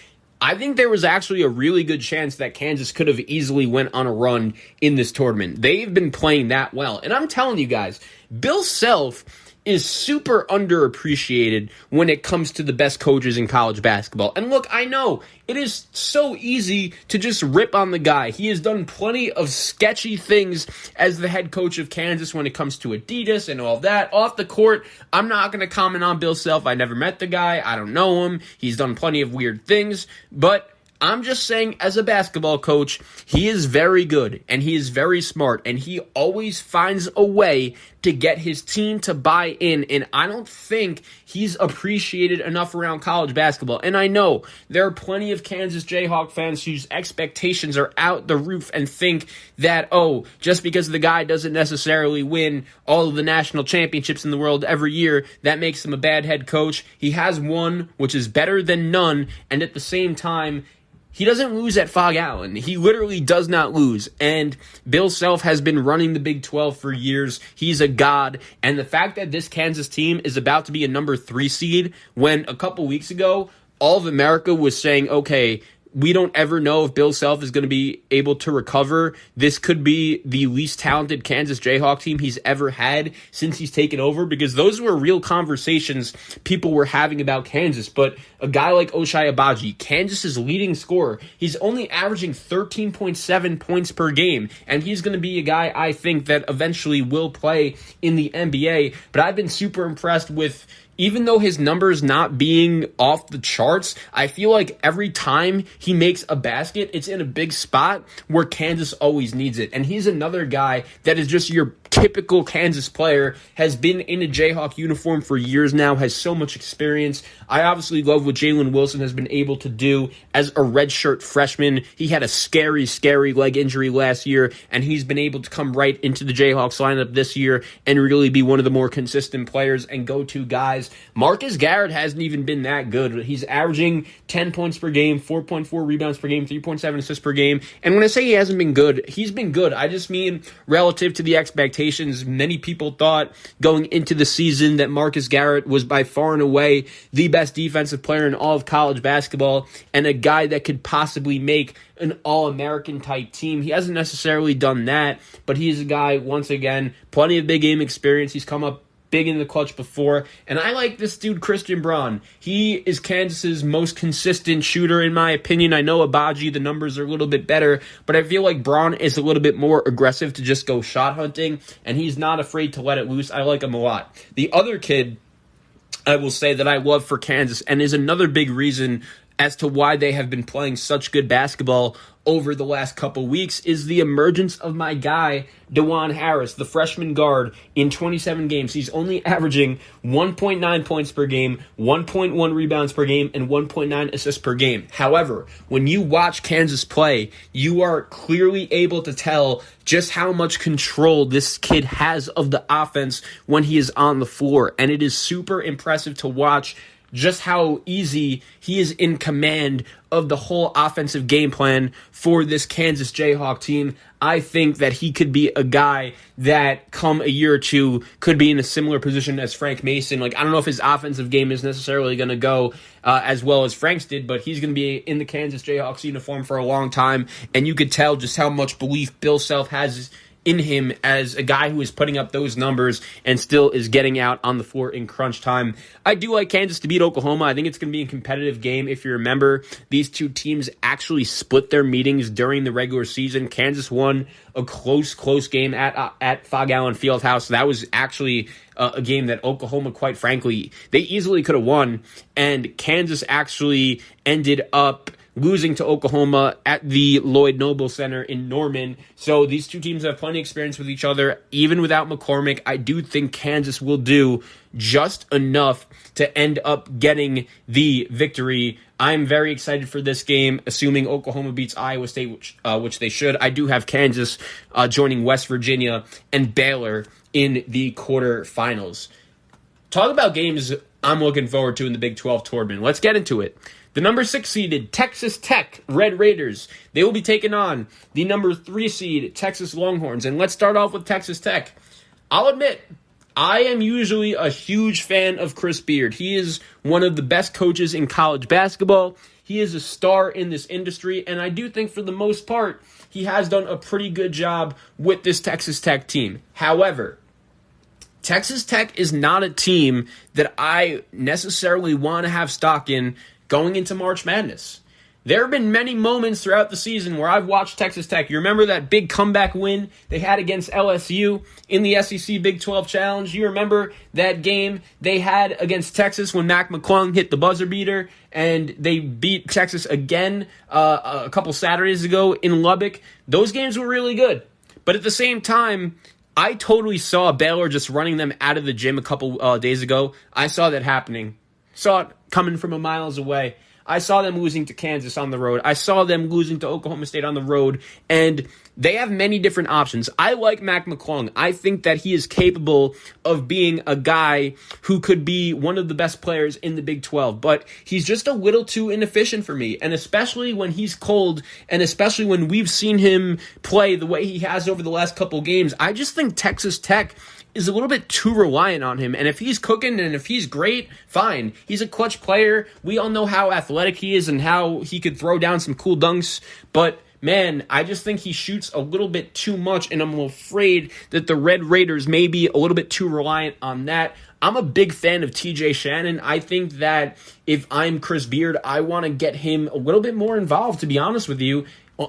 I think there was actually a really good chance that Kansas could have easily went on a run in this tournament. They've been playing that well. And I'm telling you guys, Bill Self is super underappreciated when it comes to the best coaches in college basketball. And look, I know it is so easy to just rip on the guy. He has done plenty of sketchy things as the head coach of Kansas when it comes to Adidas and all that. Off the court, I'm not going to comment on Bill Self. I never met the guy. I don't know him. He's done plenty of weird things. But I'm just saying, as a basketball coach, he is very good, and he is very smart, and he always finds a way to get his team to buy in, and I don't think he's appreciated enough around college basketball. And I know there are plenty of Kansas Jayhawk fans whose expectations are out the roof and think that, oh, just because the guy doesn't necessarily win all of the national championships in the world every year, that makes him a bad head coach. He has one, which is better than none, and at the same time, he doesn't lose at Fog Allen. He literally does not lose. And Bill Self has been running the Big 12 for years. He's a god. And the fact that this Kansas team is about to be a number 3 seed when a couple weeks ago, all of America was saying, okay, we don't ever know if Bill Self is going to be able to recover. This could be the least talented Kansas Jayhawk team he's ever had since he's taken over, because those were real conversations people were having about Kansas. But a guy like Ochai Agbaji, Kansas's leading scorer, he's only averaging 13.7 points per game, and he's going to be a guy I think that eventually will play in the NBA. But I've been super impressed with, even though his numbers not being off the charts, I feel like every time he makes a basket, it's in a big spot where Kansas always needs it. And he's another guy that is just your typical Kansas player, has been in a Jayhawk uniform for years now, has so much experience. I obviously love what Jalen Wilson has been able to do as a redshirt freshman. He had a scary leg injury last year, and he's been able to come right into the Jayhawks lineup this year and really be one of the more consistent players and go-to guys. Marcus Garrett hasn't even been that good. He's averaging 10 points per game, 4.5 3.4 rebounds per game, 3.7 assists per game. And when I say he hasn't been good, he's been good. I just mean relative to the expectations. Many people thought going into the season that Marcus Garrett was by far and away the best defensive player in all of college basketball and a guy that could possibly make an All-American type team. He hasn't necessarily done that, but he's a guy, once again, plenty of big game experience. He's come up big in the clutch before, and I like this dude, Christian Braun. He is Kansas's most consistent shooter, in my opinion. I know Abaji, the numbers are a little bit better, but I feel like Braun is a little bit more aggressive to just go shot hunting, and he's not afraid to let it loose. I like him a lot. The other kid I will say that I love for Kansas, and is another big reason as to why they have been playing such good basketball over the last couple weeks, is the emergence of my guy, DeJuan Harris, the freshman guard. In 27 games, he's only averaging 1.9 points per game, 1.1 rebounds per game, and 1.9 assists per game. However, when you watch Kansas play, you are clearly able to tell just how much control this kid has of the offense when he is on the floor, and it is super impressive to watch just how easy he is in command of the whole offensive game plan for this Kansas Jayhawk team. I think that he could be a guy that come a year or two could be in a similar position as Frank Mason. Like, I don't know if his offensive game is necessarily going to go as well as Frank's did, but he's going to be in the Kansas Jayhawks uniform for a long time, and you could tell just how much belief Bill Self has in him as a guy who is putting up those numbers and still is getting out on the floor in crunch time. I do like Kansas to beat Oklahoma. I think it's going to be a competitive game. If you remember, these two teams actually split their meetings during the regular season. Kansas won a close game at Fog Allen Fieldhouse. That was actually a game that Oklahoma, quite frankly, they easily could have won, and Kansas actually ended up losing to Oklahoma at the Lloyd Noble Center in Norman. So these two teams have plenty of experience with each other. Even without McCormick, I do think Kansas will do just enough to end up getting the victory. I'm very excited for this game, assuming Oklahoma beats Iowa State, which they should. I do have Kansas joining West Virginia and Baylor in the quarterfinals. Talk about games I'm looking forward to in the Big 12 tournament. Let's get into it. The number 6 seeded Texas Tech Red Raiders, they will be taking on the number 3 seed Texas Longhorns. And let's start off with Texas Tech. I'll admit, I am usually a huge fan of Chris Beard. He is one of the best coaches in college basketball. He is a star in this industry, and I do think for the most part, he has done a pretty good job with this Texas Tech team. However, Texas Tech is not a team that I necessarily want to have stock in going into March Madness. There have been many moments throughout the season where I've watched Texas Tech. You remember that big comeback win they had against LSU in the SEC Big 12 Challenge? You remember that game they had against Texas when Mac McClung hit the buzzer beater and they beat Texas again a couple Saturdays ago in Lubbock? Those games were really good. But at the same time, I totally saw Baylor just running them out of the gym a couple days ago. I saw that happening. Saw it coming from a miles away. I saw them losing to Kansas on the road. I saw them losing to Oklahoma State on the road. And they have many different options. I like Mac McClung. I think that he is capable of being a guy who could be one of the best players in the Big 12. But he's just a little too inefficient for me. And especially when he's cold, and especially when we've seen him play the way he has over the last couple games, I just think Texas Tech is a little bit too reliant on him. And if he's cooking and if he's great, fine. He's a clutch player. We all know how athletic he is and how he could throw down some cool dunks. But man, I just think he shoots a little bit too much, and I'm afraid that the Red Raiders may be a little bit too reliant on that. I'm a big fan of TJ Shannon. I think that if I'm Chris Beard, I want to get him a little bit more involved, to be honest with you.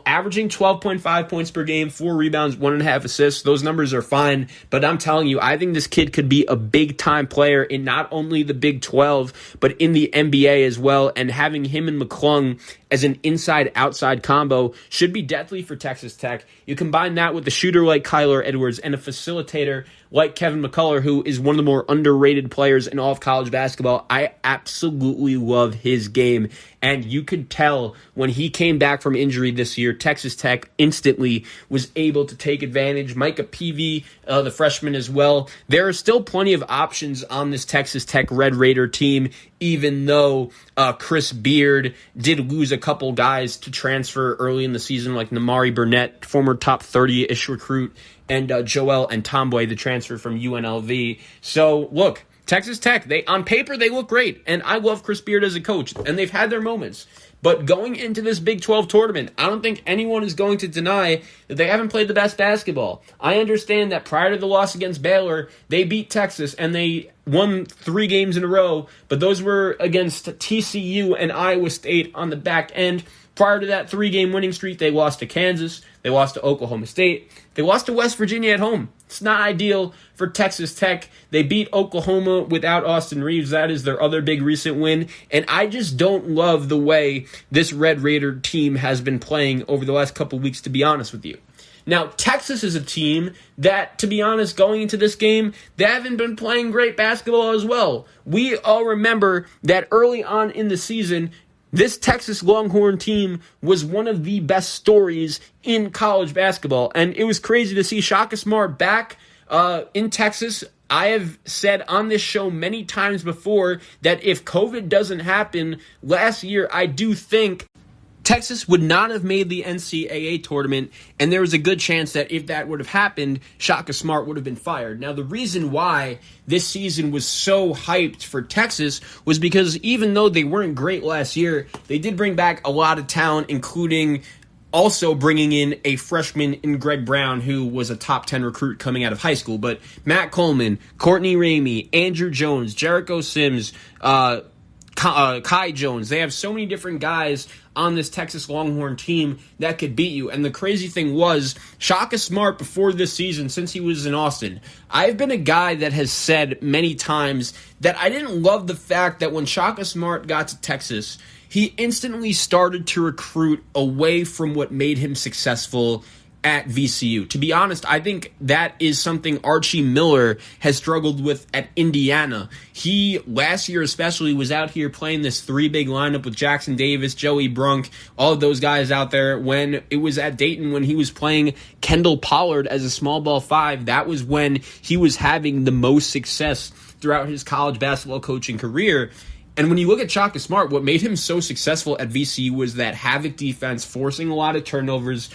Averaging 12.5 points per game, 4 rebounds, 1.5 assists. Those numbers are fine, but I'm telling you, I think this kid could be a big-time player in not only the Big 12, but in the NBA as well, and having him and McClung as an inside-outside combo should be deadly for Texas Tech. You combine that with a shooter like Kyler Edwards and a facilitator like Kevin McCullough, who is one of the more underrated players in all of college basketball. I absolutely love his game, and you could tell when he came back from injury this this year. Texas Tech instantly was able to take advantage. Micah Peavy, the freshman as well. There are still plenty of options on this Texas Tech Red Raider team, even though Chris Beard did lose a couple guys to transfer early in the season, like Namari Burnett, former top 30-ish recruit, and Joel and Tomboy, the transfer from UNLV. So, look, Texas Tech, on paper, they look great, and I love Chris Beard as a coach, and they've had their moments. But going into this Big 12 tournament, I don't think anyone is going to deny that they haven't played the best basketball. I understand that prior to the loss against Baylor, they beat Texas, and they won 3 games in a row, but those were against TCU and Iowa State on the back end. Prior to that 3-game winning streak, they lost to Kansas, they lost to Oklahoma State, they lost to West Virginia at home. It's not ideal for Texas Tech. They beat Oklahoma without Austin Reeves. That is their other big recent win. And I just don't love the way this Red Raider team has been playing over the last couple weeks, to be honest with you. Now, Texas is a team that, to be honest, going into this game, they haven't been playing great basketball as well. We all remember that early on in the season, this Texas Longhorn team was one of the best stories in college basketball, and it was crazy to see Chaka Smart back in Texas. I have said on this show many times before that if COVID doesn't happen last year, I do think Texas would not have made the NCAA tournament, and there was a good chance that if that would have happened, Chaka Smart would have been fired. Now, the reason why this season was so hyped for Texas was because even though they weren't great last year, they did bring back a lot of talent, including also bringing in a freshman in Greg Brown, who was a top 10 recruit coming out of high school. But Matt Coleman, Courtney Ramey, Andrew Jones, Jericho Sims, Kai Jones. They have so many different guys on this Texas Longhorn team that could beat you. And the crazy thing was, Chaka Smart, before this season, since he was in Austin, I've been a guy that has said many times that I didn't love the fact that when Chaka Smart got to Texas, he instantly started to recruit away from what made him successful at VCU. To be honest, I think that is something Archie Miller has struggled with at Indiana. He, last year especially, was out here playing this 3-big lineup with Jackson Davis, Joey Brunk, all of those guys out there. When it was at Dayton, when he was playing Kendall Pollard as a small ball 5, that was when he was having the most success throughout his college basketball coaching career. And when you look at Chaka Smart, what made him so successful at VCU was that havoc defense, forcing a lot of turnovers,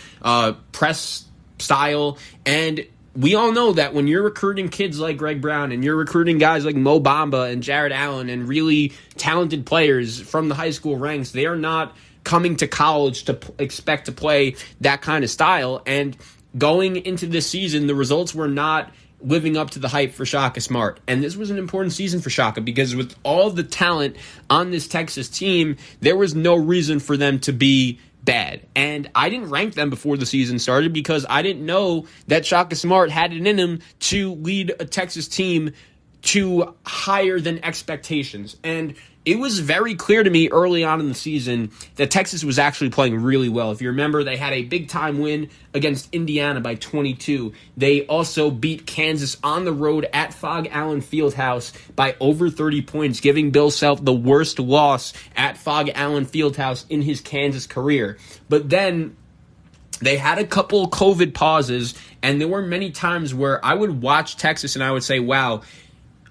press style, and we all know that when you're recruiting kids like Greg Brown and you're recruiting guys like Mo Bamba and Jared Allen and really talented players from the high school ranks, they are not coming to college to expect to play that kind of style. And going into this season, the results were not living up to the hype for Chaka Smart. And this was an important season for Chaka because with all the talent on this Texas team, there was no reason for them to be bad. And I didn't rank them before the season started because I didn't know that Chaka Smart had it in him to lead a Texas team to higher than expectations. And it was very clear to me early on in the season that Texas was actually playing really well. If you remember, they had a big-time win against Indiana by 22. They also beat Kansas on the road at Fog Allen Fieldhouse by over 30 points, giving Bill Self the worst loss at Fog Allen Fieldhouse in his Kansas career. But then they had a couple COVID pauses, and there were many times where I would watch Texas and I would say, wow,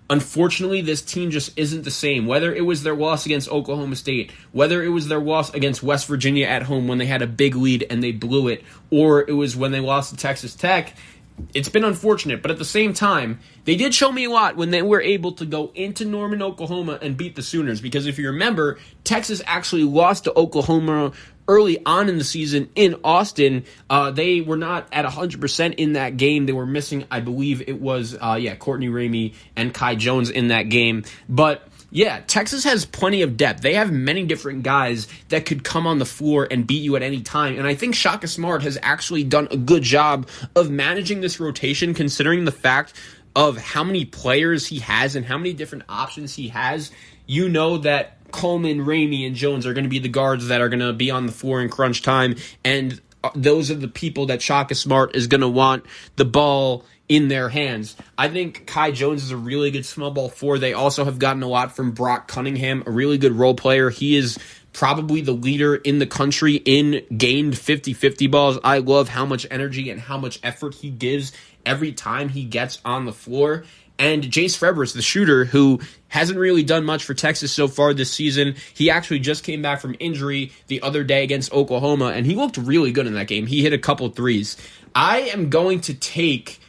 unfortunately, this team just isn't the same. Whether it was their loss against Oklahoma State, whether it was their loss against West Virginia at home when they had a big lead and they blew it, or it was when they lost to Texas Tech, it's been unfortunate. But at the same time, they did show me a lot when they were able to go into Norman, Oklahoma and beat the Sooners. Because if you remember, Texas actually lost to Oklahoma early on in the season in Austin. They were not at 100% in that game. They were missing, I believe it was, Courtney Ramey and Kai Jones in that game. But yeah, Texas has plenty of depth. They have many different guys that could come on the floor and beat you at any time. And I think Chaka Smart has actually done a good job of managing this rotation, considering the fact of how many players he has and how many different options he has. You know that Coleman, Ramey, and Jones are going to be the guards that are going to be on the floor in crunch time, and those are the people that Chaka Smart is going to want the ball in their hands. I think Kai Jones is a really good small ball four. They also have gotten a lot from Brock Cunningham, a really good role player. He is probably the leader in the country in gained 50-50 balls. I love how much energy and how much effort he gives every time he gets on the floor. And Jace Febres, the shooter, who hasn't really done much for Texas so far this season. He actually just came back from injury the other day against Oklahoma, and he looked really good in that game. He hit a couple threes. I am going to take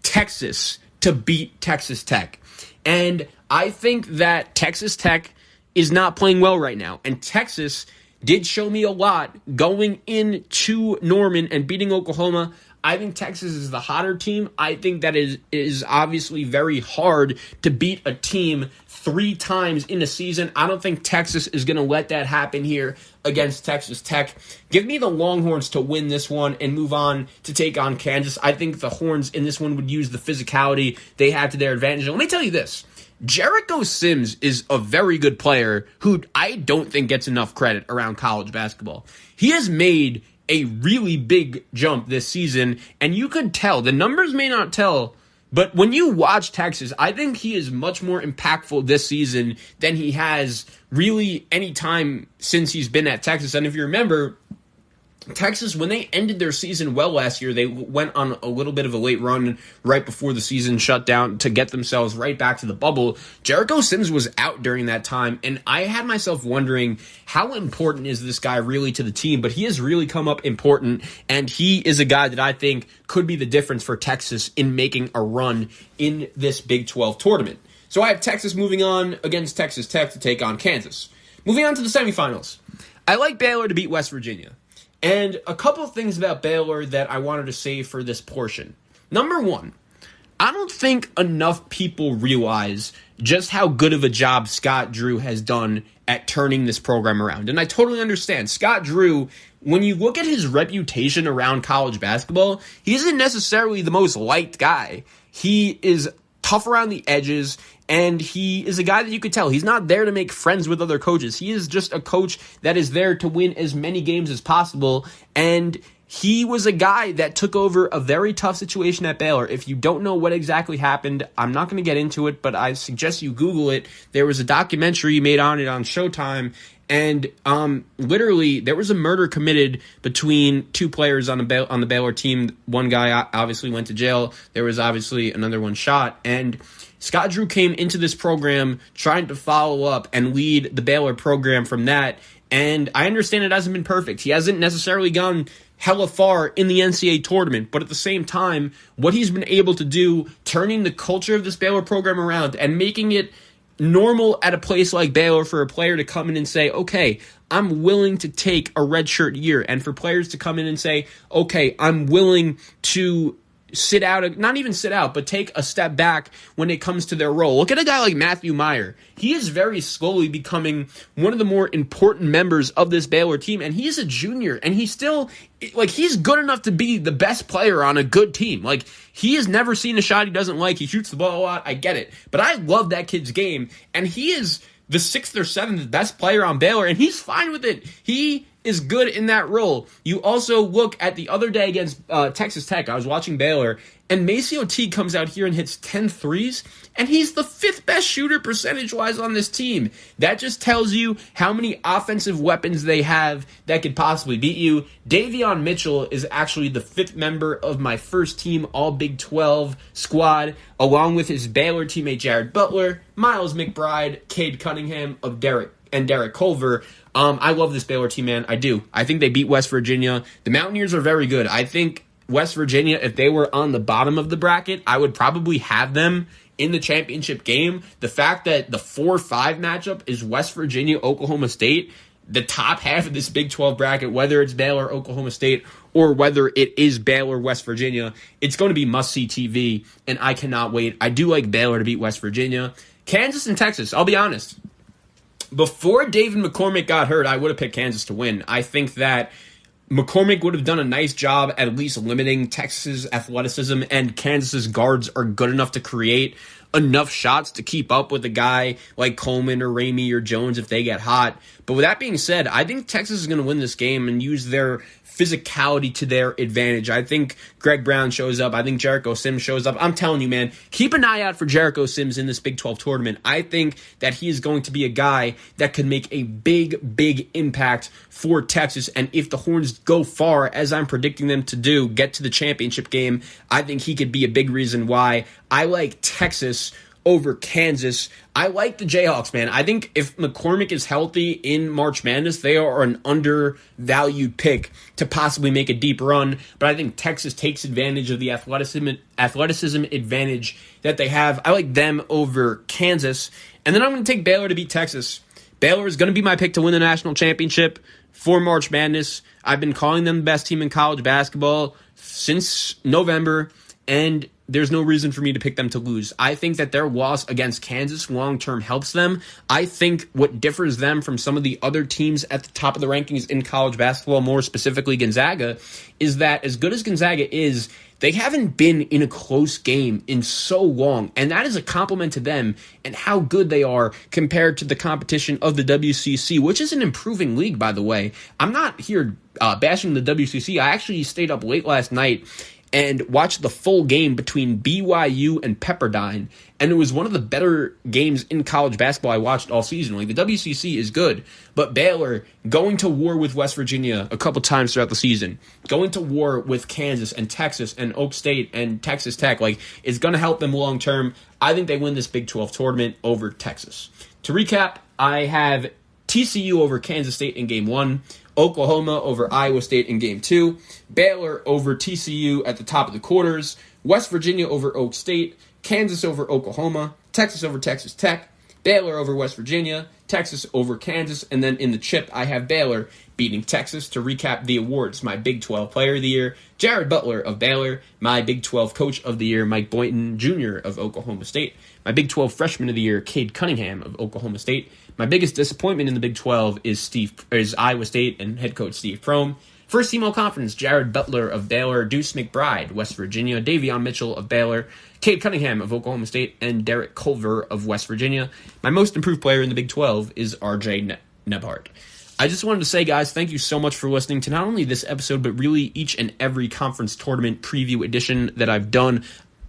Texas to beat Texas Tech. And I think that Texas Tech is not playing well right now. And Texas did show me a lot going into Norman and beating Oklahoma. I think Texas is the hotter team. I think that it is obviously very hard to beat a team 3 times in a season. I don't think Texas is going to let that happen here against Texas Tech. Give me the Longhorns to win this one and move on to take on Kansas. I think the Horns in this one would use the physicality they have to their advantage. And let me tell you this. Jericho Sims is a very good player who I don't think gets enough credit around college basketball. He has made a really big jump this season, and you could tell, the numbers may not tell, but when you watch Texas, I think he is much more impactful this season than he has really any time since he's been at Texas. And if you remember, Texas, when they ended their season well last year, they went on a little bit of a late run right before the season shut down to get themselves right back to the bubble. Jericho Sims was out during that time, and I had myself wondering, how important is this guy really to the team? But he has really come up important, and he is a guy that I think could be the difference for Texas in making a run in this Big 12 tournament. So I have Texas moving on against Texas Tech to take on Kansas. Moving on to the semifinals. I like Baylor to beat West Virginia. And a couple of things about Baylor that I wanted to say for this portion. Number one, I don't think enough people realize just how good of a job Scott Drew has done at turning this program around. And I totally understand. Scott Drew, when you look at his reputation around college basketball, he isn't necessarily the most liked guy. He is tough around the edges, and he is a guy that you could tell he's not there to make friends with other coaches. He is just a coach that is there to win as many games as possible, and he was a guy that took over a very tough situation at Baylor. If you don't know what exactly happened, I'm not going to get into it, but I suggest you Google it. There was a documentary made on it on Showtime, and literally there was a murder committed between 2 players on the Baylor team. One guy obviously went to jail. There was obviously another one shot, and Scott Drew came into this program trying to follow up and lead the Baylor program from that. And I understand it hasn't been perfect. He hasn't necessarily gone hella far in the NCAA tournament, but at the same time, what he's been able to do, turning the culture of this Baylor program around and making it normal at a place like Baylor for a player to come in and say, okay, I'm willing to take a redshirt year, and for players to come in and say, okay, I'm willing to sit out, not even sit out, but take a step back when it comes to their role. Look at a guy like Matthew Meyer. He is very slowly becoming one of the more important members of this Baylor team, and he's a junior, and he's still, he's good enough to be the best player on a good team. He has never seen a shot he doesn't like. He shoots the ball a lot. I get it. But I love that kid's game, and he is the 6th or 7th best player on Baylor, and he's fine with it. He is good in that role. You also look at the other day against Texas Tech. I was watching Baylor, and Maceo T comes out here and hits 10 threes, and he's the 5th best shooter percentage-wise on this team. That just tells you how many offensive weapons they have that could possibly beat you. Davion Mitchell is actually the 5th member of my first team All-Big 12 squad, along with his Baylor teammate Jared Butler, Miles McBride, Cade Cunningham, and Derek Culver. I love this Baylor team, man. I do. I think they beat West Virginia. The Mountaineers are very good. I think West Virginia, if they were on the bottom of the bracket, I would probably have them in the championship game. The fact that the 4-5 matchup is West Virginia, Oklahoma State, the top half of this Big 12 bracket, whether it's Baylor, Oklahoma State, or whether it is Baylor, West Virginia, it's going to be must-see TV, and I cannot wait. I do like Baylor to beat West Virginia. Kansas and Texas, I'll be honest. Before David McCormick got hurt, I would have picked Kansas to win. I think that McCormick would have done a nice job at least limiting Texas' athleticism, and Kansas' guards are good enough to create. enough shots to keep up with a guy like Coleman or Ramey or Jones if they get hot. But with that being said, I think Texas is going to win this game and use their physicality to their advantage. I think Greg Brown shows up. I think Jericho Sims shows up. I'm telling you, man, keep an eye out for Jericho Sims in this Big 12 tournament. I think that he is going to be a guy that could make a big impact for Texas. And if the Horns go far, as I'm predicting them to do, get to the championship game, I think he could be a big reason why I like Texas over Kansas. I like the Jayhawks, man. I think if McCormick is healthy in March Madness, they are an undervalued pick to possibly make a deep run. But I think Texas takes advantage of the athleticism advantage that they have. I like them over Kansas. And then I'm going to take Baylor to beat Texas. Baylor is going to be my pick to win the national championship for March Madness. I've been calling them the best team in college basketball since November, and there's no reason for me to pick them to lose. I think that their loss against Kansas long-term helps them. I think what differs them from some of the other teams at the top of the rankings in college basketball, more specifically Gonzaga, is that as good as Gonzaga is, they haven't been in a close game in so long, and that is a compliment to them and how good they are compared to the competition of the WCC, which is an improving league, by the way. I'm not here bashing the WCC. I actually stayed up late last night and watched the full game between BYU and Pepperdine, and it was one of the better games in college basketball I watched all season. Like, the WCC is good, but Baylor going to war with West Virginia a couple times throughout the season, going to war with Kansas and Texas and Oak State and Texas Tech, like, it's going to help them long term. I think they win this Big 12 tournament over Texas. To recap, I have TCU over Kansas State in Game 1, Oklahoma over Iowa State in Game 2, Baylor over TCU at the top of the quarters, West Virginia over Oak State, Kansas over Oklahoma, Texas over Texas Tech, Baylor over West Virginia, Texas over Kansas, and then in the chip, I have Baylor beating Texas. To recap the awards, my Big 12 Player of the Year, Jared Butler of Baylor, my Big 12 Coach of the Year, Mike Boynton Jr. of Oklahoma State, my Big 12 Freshman of the Year, Cade Cunningham of Oklahoma State. My biggest disappointment in the Big 12 is Iowa State and head coach Steve Prohm. First team all-conference, Jared Butler of Baylor, Deuce McBride, West Virginia, Davion Mitchell of Baylor, Cade Cunningham of Oklahoma State, and Derek Culver of West Virginia. My most improved player in the Big 12 is RJ Nebhart. I just wanted to say, guys, thank you so much for listening to not only this episode, but really each and every conference tournament preview edition that I've done.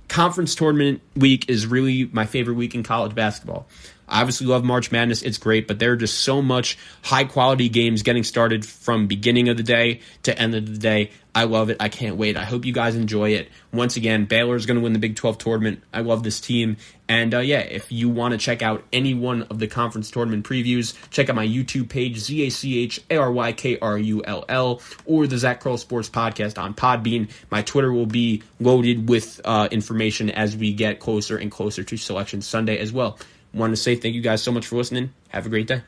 Conference tournament week is really my favorite week in college basketball. I obviously love March Madness. It's great, but there are just so much high-quality games getting started from beginning of the day to end of the day. I love it. I can't wait. I hope you guys enjoy it. Once again, Baylor is going to win the Big 12 tournament. I love this team. And if you want to check out any one of the conference tournament previews, check out my YouTube page, ZACHARYKRULL, or the Zach Kroll Sports Podcast on Podbean. My Twitter will be loaded with information as we get closer and closer to Selection Sunday as well. Want to say thank you guys so much for listening. Have a great day.